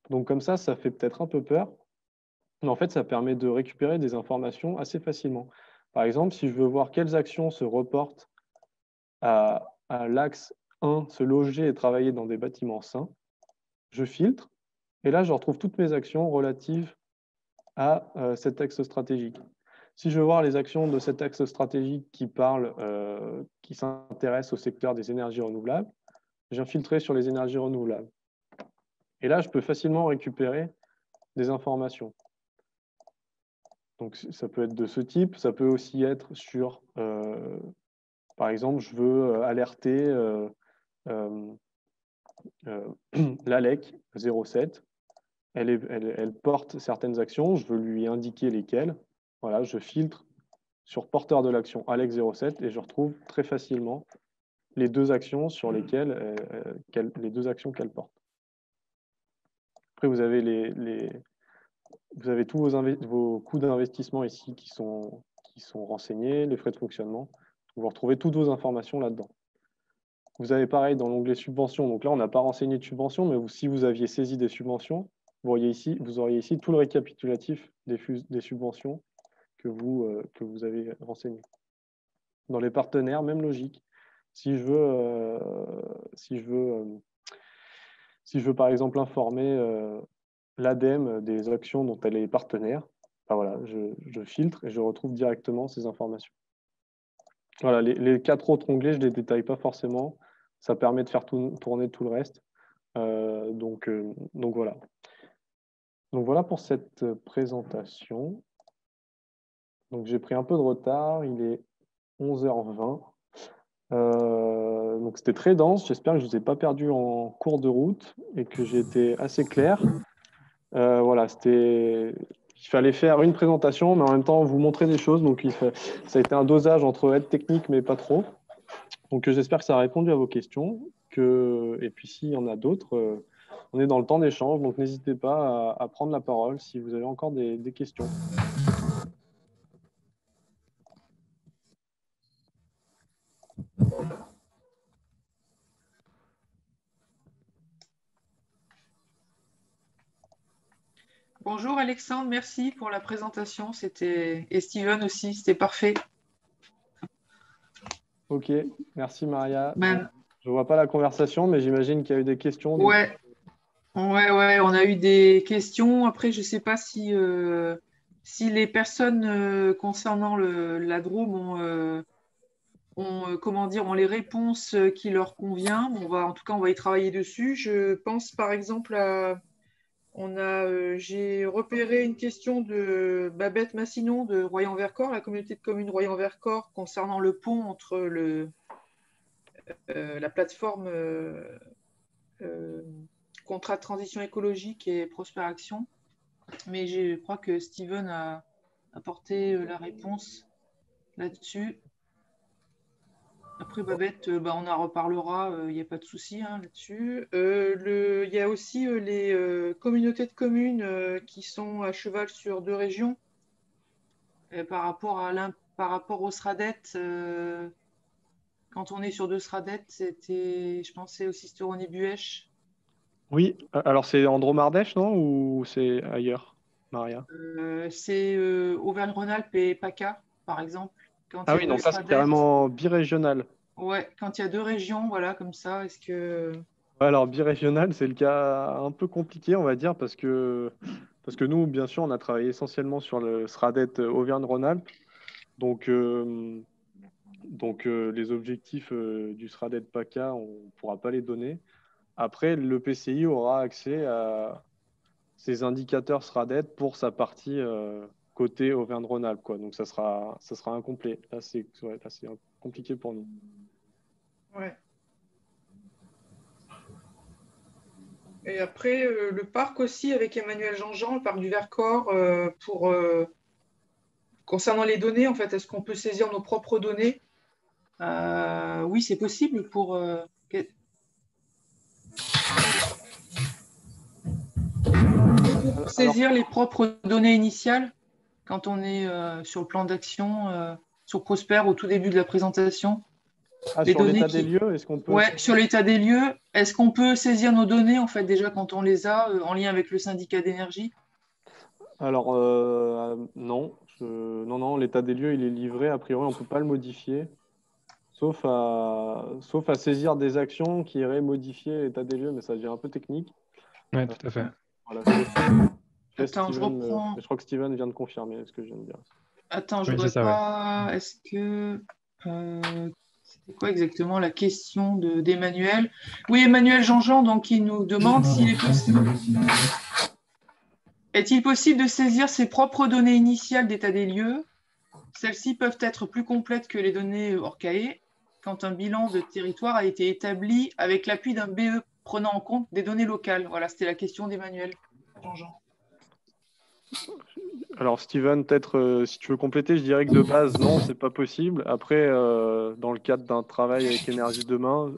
S1: Donc comme ça fait peut-être un peu peur, mais en fait, ça permet de récupérer des informations assez facilement. Par exemple, si je veux voir quelles actions se reportent à l'axe 1, se loger et travailler dans des bâtiments sains, je filtre, et là, je retrouve toutes mes actions relatives à cet axe stratégique. Si je veux voir les actions de cet axe stratégique qui s'intéressent au secteur des énergies renouvelables, je viens filtrer sur les énergies renouvelables. Et là, je peux facilement récupérer des informations. Donc, ça peut être de ce type. Ça peut aussi être sur, par exemple, je veux alerter l'ALEC 07. Elle porte certaines actions. Je veux lui indiquer lesquelles. Voilà, je filtre sur porteur de l'action ALEC 07 et je retrouve très facilement les deux actions sur lesquelles les deux actions qu'elle porte. Après, vous avez vous avez tous vos coûts d'investissement ici qui sont renseignés, les frais de fonctionnement. Vous retrouvez toutes vos informations là-dedans. Vous avez pareil dans l'onglet subventions. Donc là, on n'a pas renseigné de subventions, mais si vous aviez saisi des subventions, vous auriez ici tout le récapitulatif des subventions que vous avez renseignées. Dans les partenaires, même logique. Si je veux par exemple informer l'ADEME des actions dont elle est partenaire, ben voilà, je filtre et je retrouve directement ces informations. Voilà, les 4 autres onglets, je ne les détaille pas forcément. Ça permet de faire tourner tout le reste. Donc voilà. Donc voilà pour cette présentation. Donc j'ai pris un peu de retard. Il est 11h20. Donc c'était très dense. J'espère que je ne vous ai pas perdu en cours de route et que j'ai été assez clair. Voilà, il fallait faire une présentation, mais en même temps vous montrer des choses. Donc ça a été un dosage entre être technique, mais pas trop. Donc j'espère que ça a répondu à vos questions. Et puis s'il y en a d'autres, on est dans le temps d'échange. Donc n'hésitez pas à prendre la parole si vous avez encore des questions.
S4: Bonjour Alexandre, merci pour la présentation. Et Steven aussi, c'était parfait.
S1: Ok, merci Maria.
S4: Ben,
S1: Je ne vois pas la conversation, mais j'imagine qu'il y a eu des questions.
S4: ouais, on a eu des questions. Après, je ne sais pas si les personnes concernant la Drôme ont les réponses qui leur conviennent. En tout cas, on va y travailler dessus. Je pense par exemple à j'ai repéré une question de Babette Massinon de Royan-Vercors, la communauté de communes Royan-Vercors, concernant le pont entre la plateforme contrat de transition écologique et Prosper Action. Mais je crois que Steven a apporté la réponse là-dessus. Après, Babette, on en reparlera, il n'y a pas de souci hein, là-dessus. Il y a aussi les communautés de communes qui sont à cheval sur 2 régions. Par rapport au SRADET, quand on est sur 2 SRADET, je pensais aussi Sisteron-et-Buëch.
S1: Oui, alors c'est Andromardèche, non? Ou c'est ailleurs, Maria?
S4: C'est Auvergne-Rhône-Alpes et PACA, par exemple. Quand
S1: Ah
S4: il y a
S1: oui,
S4: deux
S1: donc ça c'est
S4: SRADET,
S1: carrément birégional.
S4: ouais, quand il y a 2 régions, voilà, comme ça, est-ce que...
S1: Ouais, alors birégional, c'est le cas un peu compliqué, on va dire, parce que nous, bien sûr, on a travaillé essentiellement sur le SRADET Auvergne-Rhône-Alpes. Donc, les objectifs du SRADET PACA, on ne pourra pas les donner. Après, le PCI aura accès à ces indicateurs SRADET pour sa partie côté Auvergne-Rhône-Alpes, quoi. Donc, ça sera incomplet. Là, c'est compliqué pour nous.
S4: Ouais. Et après, le parc aussi, avec Emmanuel Jean-Jean, le parc du Vercors, concernant les données, en fait, est-ce qu'on peut saisir nos propres données? Oui, c'est possible pour
S1: Alors,
S4: saisir les propres données initiales quand on est sur le plan d'action, sur Prosper au tout début de la présentation. Les
S1: sur
S4: données
S1: l'état des
S4: qui...
S1: lieux, est-ce qu'on peut...
S4: Ouais, sur l'état des lieux, est-ce qu'on peut saisir nos données, en fait, déjà quand on les a en lien avec le syndicat d'énergie?
S1: Alors, non. Non, non, l'état des lieux, il est livré. A priori, on ne peut pas le modifier, sauf à saisir des actions qui iraient modifier l'état des lieux, mais ça devient un peu technique.
S3: Oui,
S1: Euh,
S3: tout à fait.
S1: voilà, je laisse
S4: Attends, je
S1: Steven,
S4: reprends.
S1: je crois que Steven vient de confirmer ce que je viens de dire.
S4: Attends, je
S3: Oui, c'est
S4: voudrais
S3: ça, ouais.
S4: pas. Est-ce que. C'était quoi exactement la question d'Emmanuel? Oui, Emmanuel Jean-Jean, donc, il nous demande s'il est possible. Est-il possible de saisir ses propres données initiales d'état des lieux? Celles-ci peuvent être plus complètes que les données ORCAE quand un bilan de territoire a été établi avec l'appui d'un BE prenant en compte des données locales. Voilà, c'était la question d'Emmanuel Jean-Jean.
S1: Alors, Steven, peut-être, si tu veux compléter, je dirais que de base, non, c'est pas possible. Après, dans le cadre d'un travail avec Énergie Demain,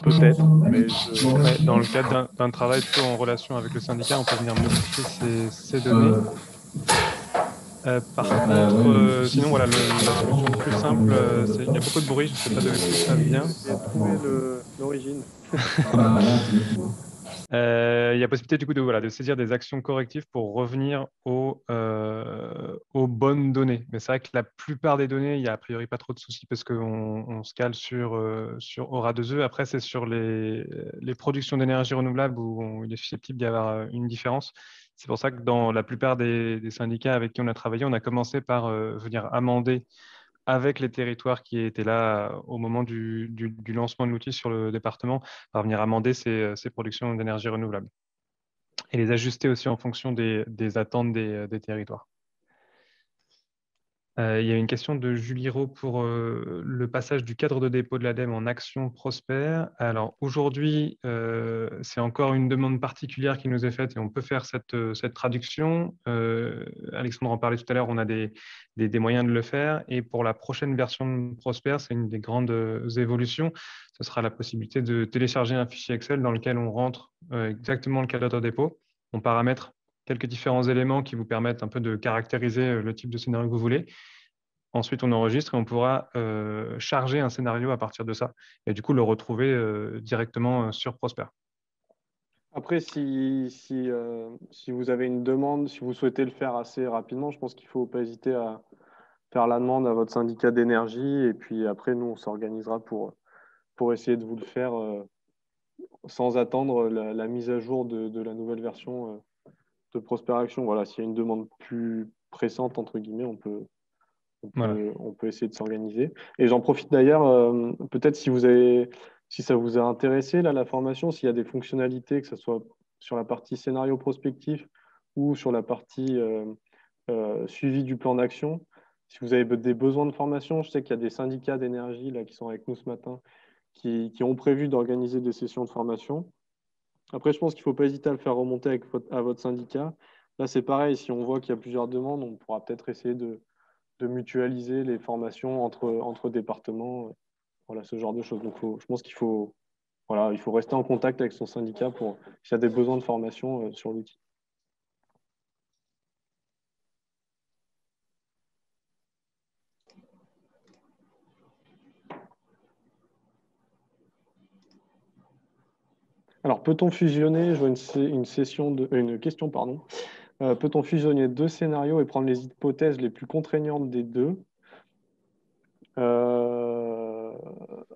S1: peut-être, mais
S3: Ouais, dans le cadre d'un travail plutôt en relation avec le syndicat, on peut venir modifier ces données. Par contre, sinon, voilà, la solution plus simple, il y a beaucoup de bruit, je ne sais pas de qui ça vient.
S1: j'ai trouvé l'origine.
S3: Il y a possibilité du coup voilà, de saisir des actions correctives pour revenir aux bonnes données. Mais c'est vrai que la plupart des données, il n'y a a priori pas trop de soucis parce qu'on se cale sur Aura 2E. Après, c'est sur les productions d'énergie renouvelable où il est susceptible d'y avoir une différence. C'est pour ça que dans la plupart des syndicats avec qui on a travaillé, on a commencé par venir amender avec les territoires qui étaient là au moment du lancement de l'outil sur le département, par venir amender ces productions d'énergie renouvelable et les ajuster aussi en fonction des attentes des territoires. Il y a une question de Julie Rault pour le passage du cadre de dépôt de l'ADEME en action Prosper. Alors aujourd'hui, c'est encore une demande particulière qui nous est faite et on peut faire cette traduction. Alexandre en parlait tout à l'heure, on a des moyens de le faire. Et pour la prochaine version de Prosper, c'est une des grandes évolutions. Ce sera la possibilité de télécharger un fichier Excel dans lequel on rentre exactement le cadre de dépôt. On paramètre quelques différents éléments qui vous permettent un peu de caractériser le type de scénario que vous voulez. Ensuite, on enregistre et on pourra charger un scénario à partir de ça et du coup le retrouver directement sur Prosper.
S1: Après, si vous avez une demande, si vous souhaitez le faire assez rapidement, je pense qu'il ne faut pas hésiter à faire la demande à votre syndicat d'énergie. Et puis après, nous, on s'organisera pour essayer de vous le faire sans attendre la mise à jour de la nouvelle version de Prosper Action. Voilà, s'il y a une demande plus pressante, entre guillemets,
S3: Voilà.
S1: on peut essayer de s'organiser. Et j'en profite d'ailleurs, peut-être si ça vous a intéressé, là, la formation, s'il y a des fonctionnalités, que ce soit sur la partie scénario prospectif ou sur la partie suivi du plan d'action, si vous avez des besoins de formation, je sais qu'il y a des syndicats d'énergie là, qui sont avec nous ce matin, qui ont prévu d'organiser des sessions de formation. Après, je pense qu'il ne faut pas hésiter à le faire remonter à votre syndicat. Là, c'est pareil, si on voit qu'il y a plusieurs demandes, on pourra peut-être essayer de mutualiser les formations entre départements voilà, ce genre de choses. Donc, je pense qu'il faut, voilà, il faut rester en contact avec son syndicat pour s'il y a des besoins de formation sur l'outil. Alors, peut-on fusionner, je vois une question, pardon. Peut-on fusionner deux scénarios et prendre les hypothèses les plus contraignantes des deux?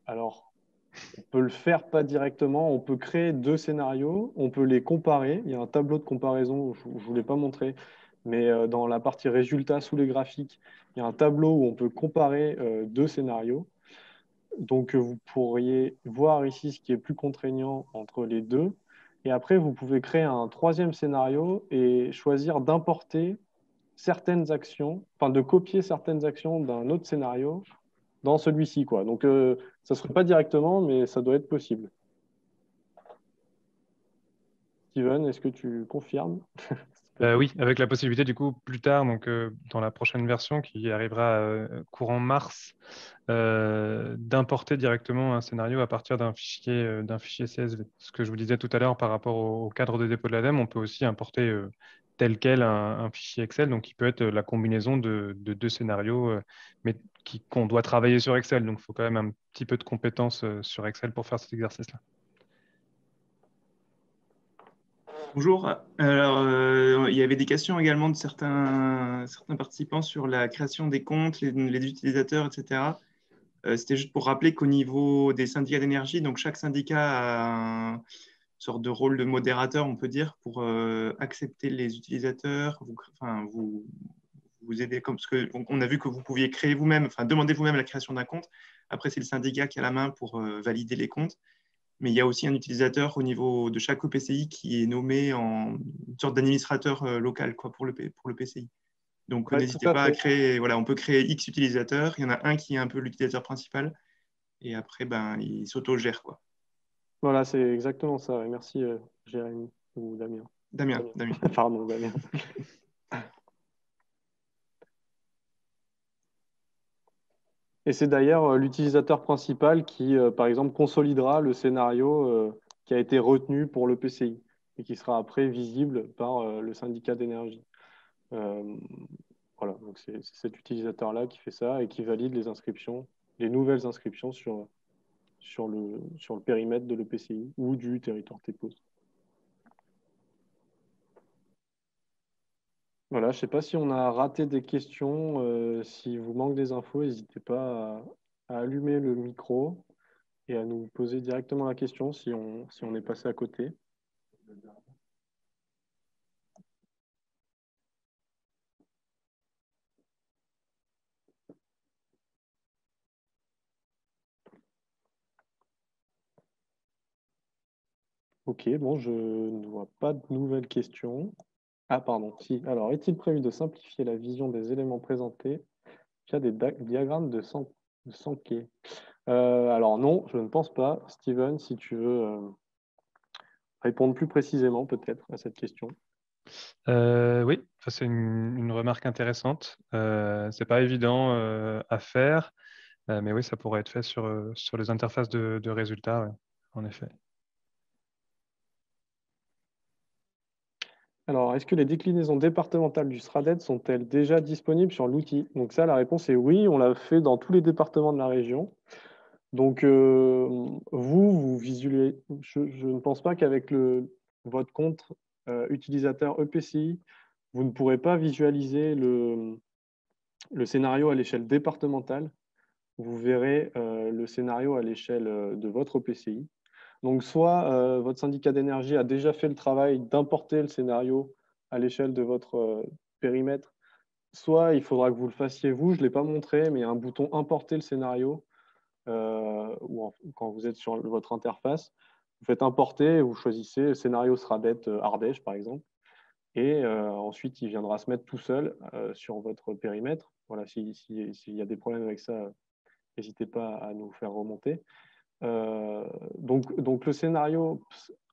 S1: Alors, on peut le faire pas directement. On peut créer deux scénarios, on peut les comparer. Il y a un tableau de comparaison, je ne vous l'ai pas montré, mais dans la partie résultats sous les graphiques, il y a un tableau où on peut comparer deux scénarios. Donc, vous pourriez voir ici ce qui est plus contraignant entre les deux. Et après, vous pouvez créer un troisième scénario et choisir d'importer certaines actions, enfin de copier certaines actions d'un autre scénario dans celui-ci, quoi. Donc, ça ne se ferait pas directement, mais ça doit être possible. Steven, est-ce que tu confirmes?
S3: Oui, avec la possibilité du coup plus tard, donc dans la prochaine version qui arrivera courant mars, d'importer directement un scénario à partir d'un fichier CSV. Ce que je vous disais tout à l'heure par rapport au cadre de dépôt de l'ADEME, on peut aussi importer tel quel un fichier Excel, donc qui peut être la combinaison de deux scénarios, mais qu'on doit travailler sur Excel. Donc il faut quand même un petit peu de compétences sur Excel pour faire cet exercice-là.
S5: Bonjour. Alors, il y avait des questions également de certains participants sur la création des comptes, les utilisateurs, etc. C'était juste pour rappeler qu'au niveau des syndicats d'énergie, donc chaque syndicat a une sorte de rôle de modérateur, on peut dire, pour accepter les utilisateurs, vous aider, comme ce que on a vu que vous pouviez créer vous-même, enfin demander vous-même la création d'un compte. Après, c'est le syndicat qui a la main pour valider les comptes. Mais il y a aussi un utilisateur au niveau de chaque EPCI qui est nommé en une sorte d'administrateur local quoi, pour le PCI. Donc,
S1: Ouais,
S5: n'hésitez
S1: tout à
S5: pas à
S1: fait.
S5: créer, voilà, on peut créer X utilisateurs. Il y en a un qui est un peu l'utilisateur principal et après, ben, il s'auto-gère, quoi.
S1: Voilà, c'est exactement ça. Et merci, Jérémy ou Damien.
S5: Damien.
S1: Pardon, Damien. Et c'est d'ailleurs l'utilisateur principal qui, par exemple, consolidera le scénario qui a été retenu pour le PCI et qui sera après visible par le syndicat d'énergie. Euh, voilà, donc c'est cet utilisateur-là qui fait ça et qui valide les inscriptions, les nouvelles inscriptions sur le périmètre de l'EPCI ou du territoire TEPOS. Voilà, je ne sais pas si on a raté des questions. Si vous manque des infos, n'hésitez pas à allumer le micro et à nous poser directement la question si on est passé à côté. Ok, bon, je ne vois pas de nouvelles questions. Ah, pardon, si. Alors, est-il prévu de simplifier la vision des éléments présentés via des diagrammes de Sankey? Alors, non, je ne pense pas. Steven, si tu veux répondre plus précisément peut-être à cette question.
S3: Oui, ça, c'est une remarque intéressante. C'est pas évident à faire, mais oui, ça pourrait être fait sur les interfaces de résultats, ouais, en effet.
S1: Alors, est-ce que les déclinaisons départementales du SRADET sont-elles déjà disponibles sur l'outil? Donc ça, la réponse est oui, on l'a fait dans tous les départements de la région. Donc, vous visualisez, je ne pense pas qu'avec votre compte utilisateur EPCI, vous ne pourrez pas visualiser le scénario à l'échelle départementale. Vous verrez le scénario à l'échelle de votre EPCI. Donc, soit votre syndicat d'énergie a déjà fait le travail d'importer le scénario à l'échelle de votre périmètre, soit il faudra que vous le fassiez vous. Je ne l'ai pas montré, mais il y a un bouton importer le scénario quand vous êtes sur votre interface. Vous faites importer et vous choisissez le scénario SRADET Ardèche, par exemple. Et ensuite, il viendra se mettre tout seul sur votre périmètre. Voilà, s'il y a des problèmes avec ça, n'hésitez pas à nous faire remonter. Donc, le scénario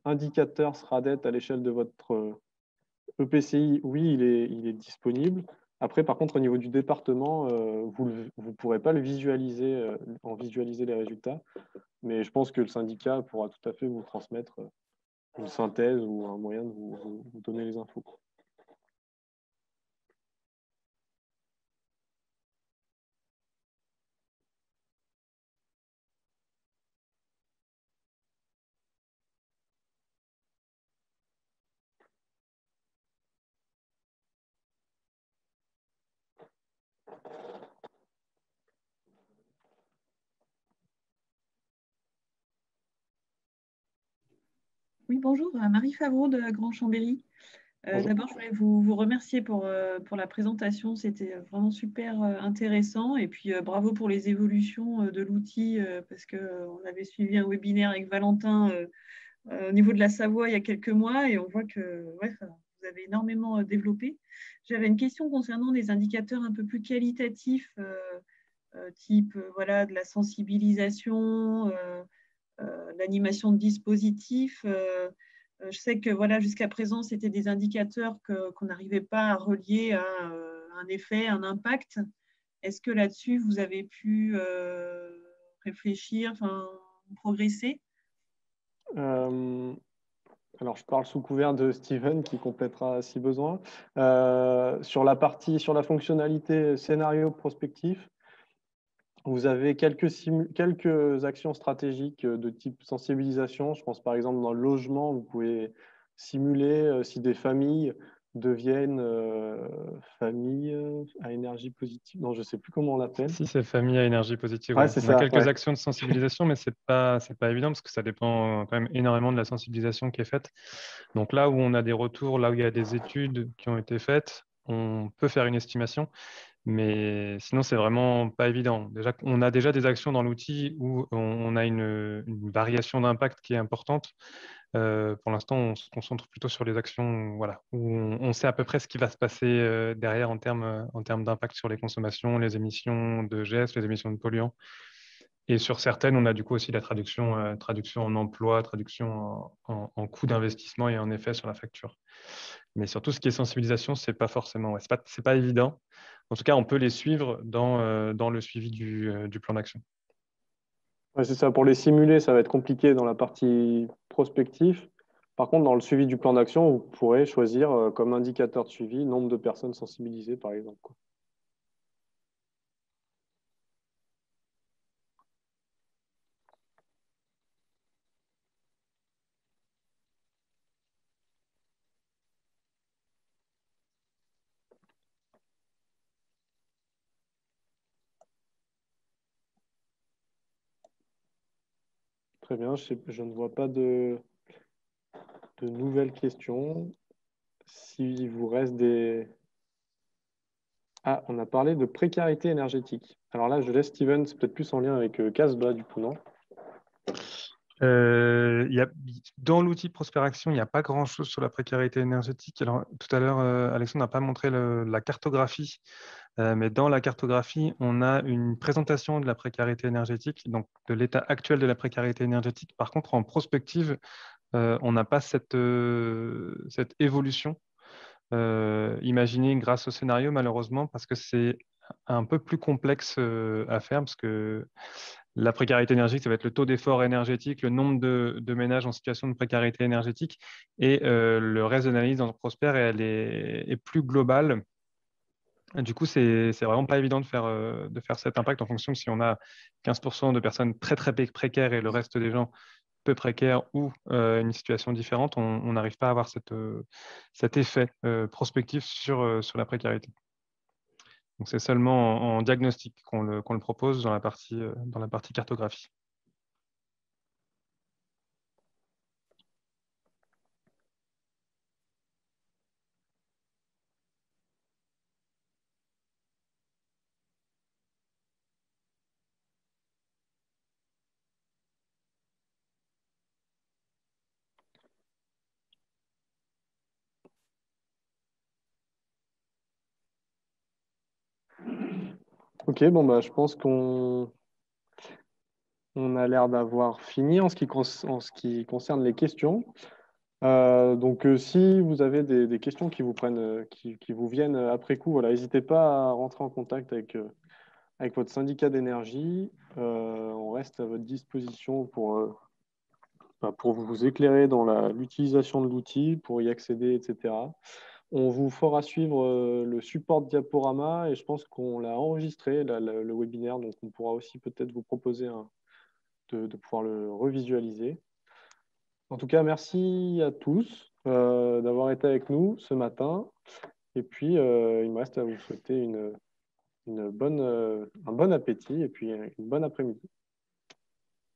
S1: indicateur SRADET à l'échelle de votre EPCI, oui, il est disponible. Après, par contre, au niveau du département, vous ne pourrez pas le visualiser, en visualiser les résultats, mais je pense que le syndicat pourra tout à fait vous transmettre une synthèse ou un moyen de vous donner les infos.
S6: Oui, bonjour, Marie Favreau de Grand Chambéry. D'abord, je voulais vous remercier pour la présentation. C'était vraiment super intéressant. Et puis, bravo pour les évolutions de l'outil, parce qu'on avait suivi un webinaire avec Valentin au niveau de la Savoie il y a quelques mois et on voit que ouais, vous avez énormément développé. J'avais une question concernant des indicateurs un peu plus qualitatifs, type voilà, de la sensibilisation, l'animation de dispositifs. Je sais que voilà, jusqu'à présent, c'était des indicateurs qu'on n'arrivait pas à relier à un effet, un impact. Est-ce que là-dessus, vous avez pu réfléchir, progresser?
S1: Alors, je parle sous couvert de Steven qui complétera si besoin. Sur la fonctionnalité scénario prospectif, vous avez quelques actions stratégiques de type sensibilisation. Je pense par exemple dans le logement, vous pouvez simuler si des familles deviennent familles à énergie positive. Non, je ne sais plus comment on l'appelle.
S3: Si c'est famille à énergie positive,
S1: Ouais,
S3: ouais.
S1: c'est
S3: On a
S1: ça,
S3: quelques
S1: ouais.
S3: actions de sensibilisation, mais c'est pas évident parce que ça dépend quand même énormément de la sensibilisation qui est faite. Donc là où on a des retours, là où il y a des études qui ont été faites, on peut faire une estimation, mais sinon c'est vraiment pas évident. Déjà, on a déjà des actions dans l'outil où on a une variation d'impact qui est importante. Pour l'instant, on se concentre plutôt sur les actions, voilà, où on sait à peu près ce qui va se passer derrière en termes d'impact sur les consommations, les émissions de gestes, les émissions de polluants. Et sur certaines, on a du coup aussi la traduction en emploi, traduction en coût d'investissement et en effet sur la facture. Mais surtout, ce qui est sensibilisation, c'est pas forcément, ouais, c'est pas évident. En tout cas, on peut les suivre dans le suivi du plan d'action.
S1: Ouais, c'est ça. Pour les simuler, ça va être compliqué dans la partie prospectif. Par contre, dans le suivi du plan d'action, vous pourrez choisir comme indicateur de suivi nombre de personnes sensibilisées, par exemple, quoi. Très bien, je ne vois pas de nouvelles questions. S'il vous reste des... Ah, on a parlé de précarité énergétique. Alors là, je laisse Steven, c'est peut-être plus en lien avec Casbah, du coup, non?
S3: Dans l'outil Prosperaction, il n'y a pas grand-chose sur la précarité énergétique. Alors, tout à l'heure, Alexandre n'a pas montré la cartographie, mais dans la cartographie, on a une présentation de la précarité énergétique, donc de l'état actuel de la précarité énergétique. Par contre, en prospective, on n'a pas cette évolution imaginée grâce au scénario, malheureusement, parce que c'est un peu plus complexe à faire, parce que la précarité énergétique, ça va être le taux d'effort énergétique, le nombre de ménages en situation de précarité énergétique, et le reste de l'analyse dans Prosper, elle est plus globale. Du coup, c'est vraiment pas évident de faire cet impact en fonction de si on a 15% de personnes très très précaires et le reste des gens peu précaires ou une situation différente, on n'arrive pas à avoir cet effet prospectif sur la précarité. Donc c'est seulement en diagnostic qu'on le propose dans la partie cartographie.
S1: Ok, bon, bah, je pense qu'on a l'air d'avoir fini en ce qui concerne les questions. Donc, si vous avez des questions qui vous prennent, qui vous viennent après coup, voilà, n'hésitez pas à rentrer en contact avec votre syndicat d'énergie. On reste à votre disposition pour vous éclairer dans l'utilisation de l'outil, pour y accéder, etc. On vous fera suivre le support de diaporama et je pense qu'on l'a enregistré, le webinaire, donc on pourra aussi peut-être vous proposer de pouvoir le revisualiser. En tout cas, merci à tous d'avoir été avec nous ce matin. Et puis, il me reste à vous souhaiter un bon appétit et puis une bonne après-midi.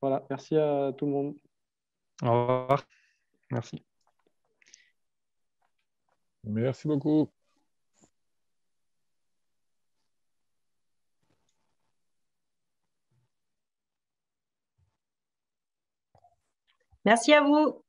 S1: Voilà, merci à tout le monde.
S3: Au revoir. Merci.
S7: Merci beaucoup.
S8: Merci à vous.